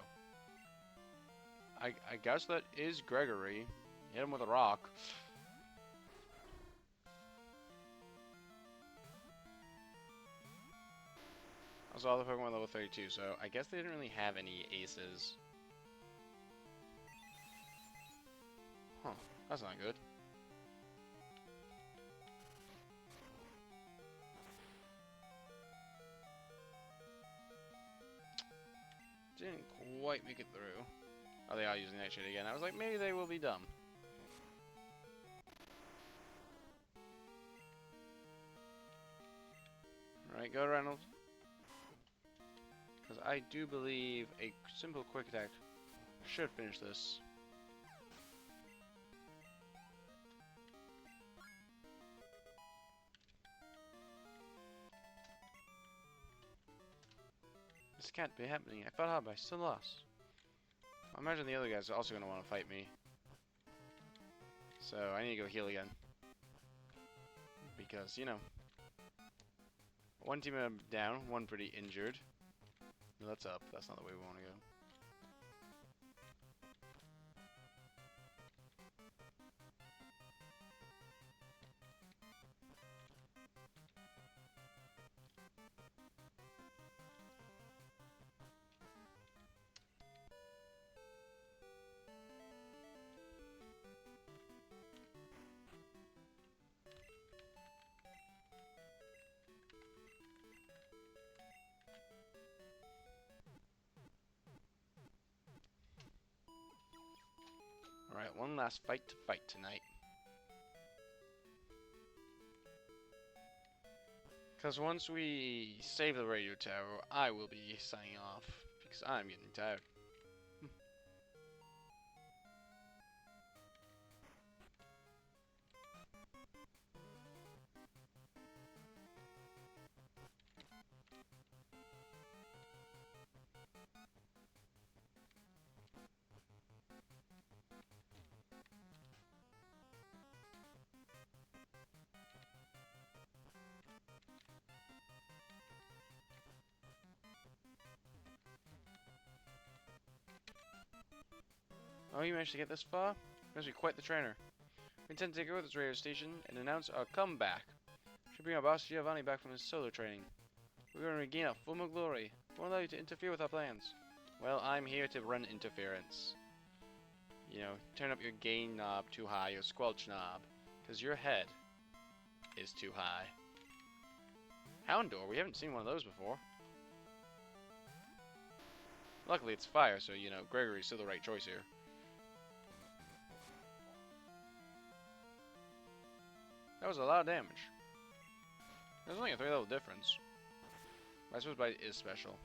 Speaker 1: I guess that is Gregory. Hit him with a rock. Also, all the Pokemon level 32, so I guess they didn't really have any aces. Huh, that's not good. didn't quite make it through. Oh, they are using that shit again. I was like, maybe they will be dumb. Alright, go Reynolds. Because I do believe a simple quick attack should finish this. This can't be happening. I fought hard, but I still lost. I imagine the other guys are also going to want to fight me. So I need to go heal again. Because, you know, one team down, one pretty injured. No, that's up. That's not the way we want to go. Alright, one last fight to fight tonight. Because once we save the radio tower, I will be signing off. Because I'm getting tired. Oh, you managed to get this far? You must be quite the trainer. We intend to take over this radio station and announce our comeback. We should bring our boss Giovanni back from his solo training. We're going to regain our former glory. Won't allow you to interfere with our plans. Well, I'm here to run interference. You know, turn up your gain knob too high, your squelch knob. Because your head is too high. Houndour, we haven't seen one of those before. Luckily it's fire, so, you know, Gregory's still the right choice here. That was a lot of damage. There's only a 3-level difference. I suppose Bite is special.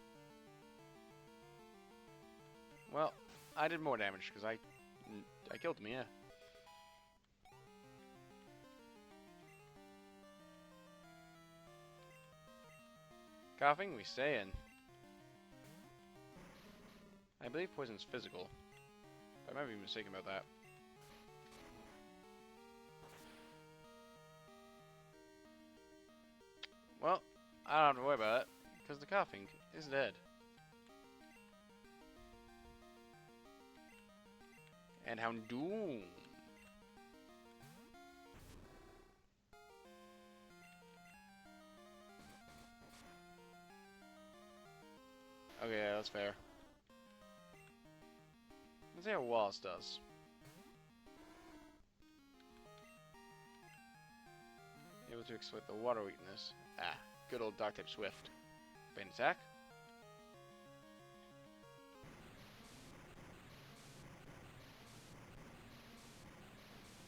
Speaker 1: Well, I did more damage because I killed him, yeah. Coughing, we stay in. I believe poison's physical. I might be mistaken about that. Well, I don't have to worry about it, because the coughing is dead. And Houndoom. Okay, yeah, that's fair. Let's see how Wallace does. Able to exploit the water weakness. Ah, good old Dark type Swift. Bane attack.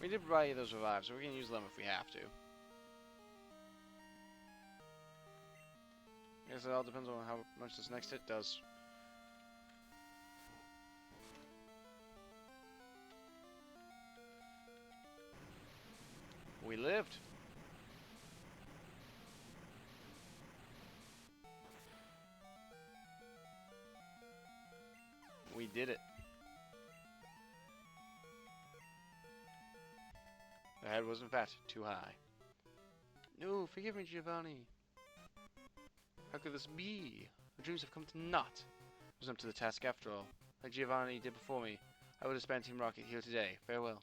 Speaker 1: We did provide you those revives, so we can use them if we have to. I guess it all depends on how much this next hit does. We lived. We did it. The head was in fact too high. No, forgive me, Giovanni. How could this be? My dreams have come to naught. I was up to the task after all. Like Giovanni did before me, I would have spent Team Rocket here today. Farewell.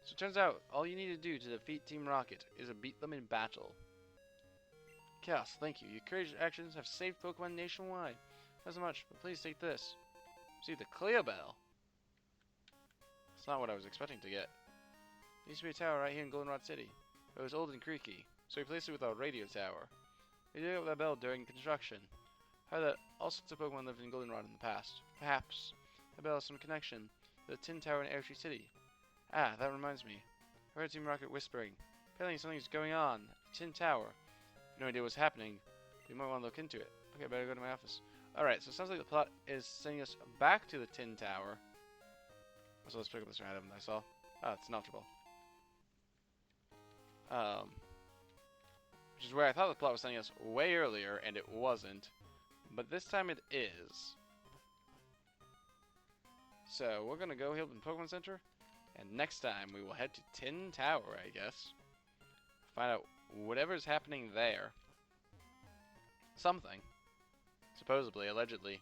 Speaker 1: So it turns out, all you need to do to defeat Team Rocket is to beat them in battle. Chaos, thank you. Your courageous actions have saved Pokemon nationwide. Not so much, but please take this. See the clear bell. It's not what I was expecting to get. There used to be a tower right here in Goldenrod City. But it was old and creaky, so we replaced it with our radio tower. We dug up that bell during construction. Heard that all sorts of Pokemon lived in Goldenrod in the past. Perhaps a bell has some connection to the Tin Tower in Airtree City. Ah, that reminds me. I heard Team Rocket whispering. Apparently something's going on at the Tin Tower. No idea what's happening. We might want to look into it. Okay, better go to my office. Alright, so it sounds like the plot is sending us back to the Tin Tower. So let's pick up this item that I saw. Ah, it's an Ultra Ball. Which is where I thought the plot was sending us way earlier, and it wasn't. But this time it is. So we're gonna go Hilton Pokemon Center, and next time we will head to Tin Tower, I guess. Find out whatever's happening there. Something. Supposedly, allegedly.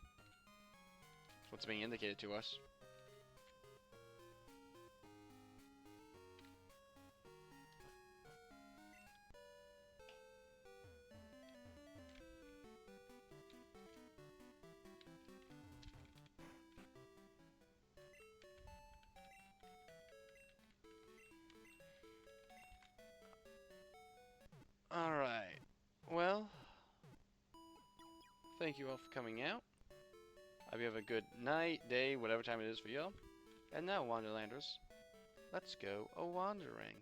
Speaker 1: That's what's being indicated to us. Alright. Well, thank you all for coming out. I hope you have a good night, day, whatever time it is for y'all. And now, Wanderlanders, let's go a-wandering.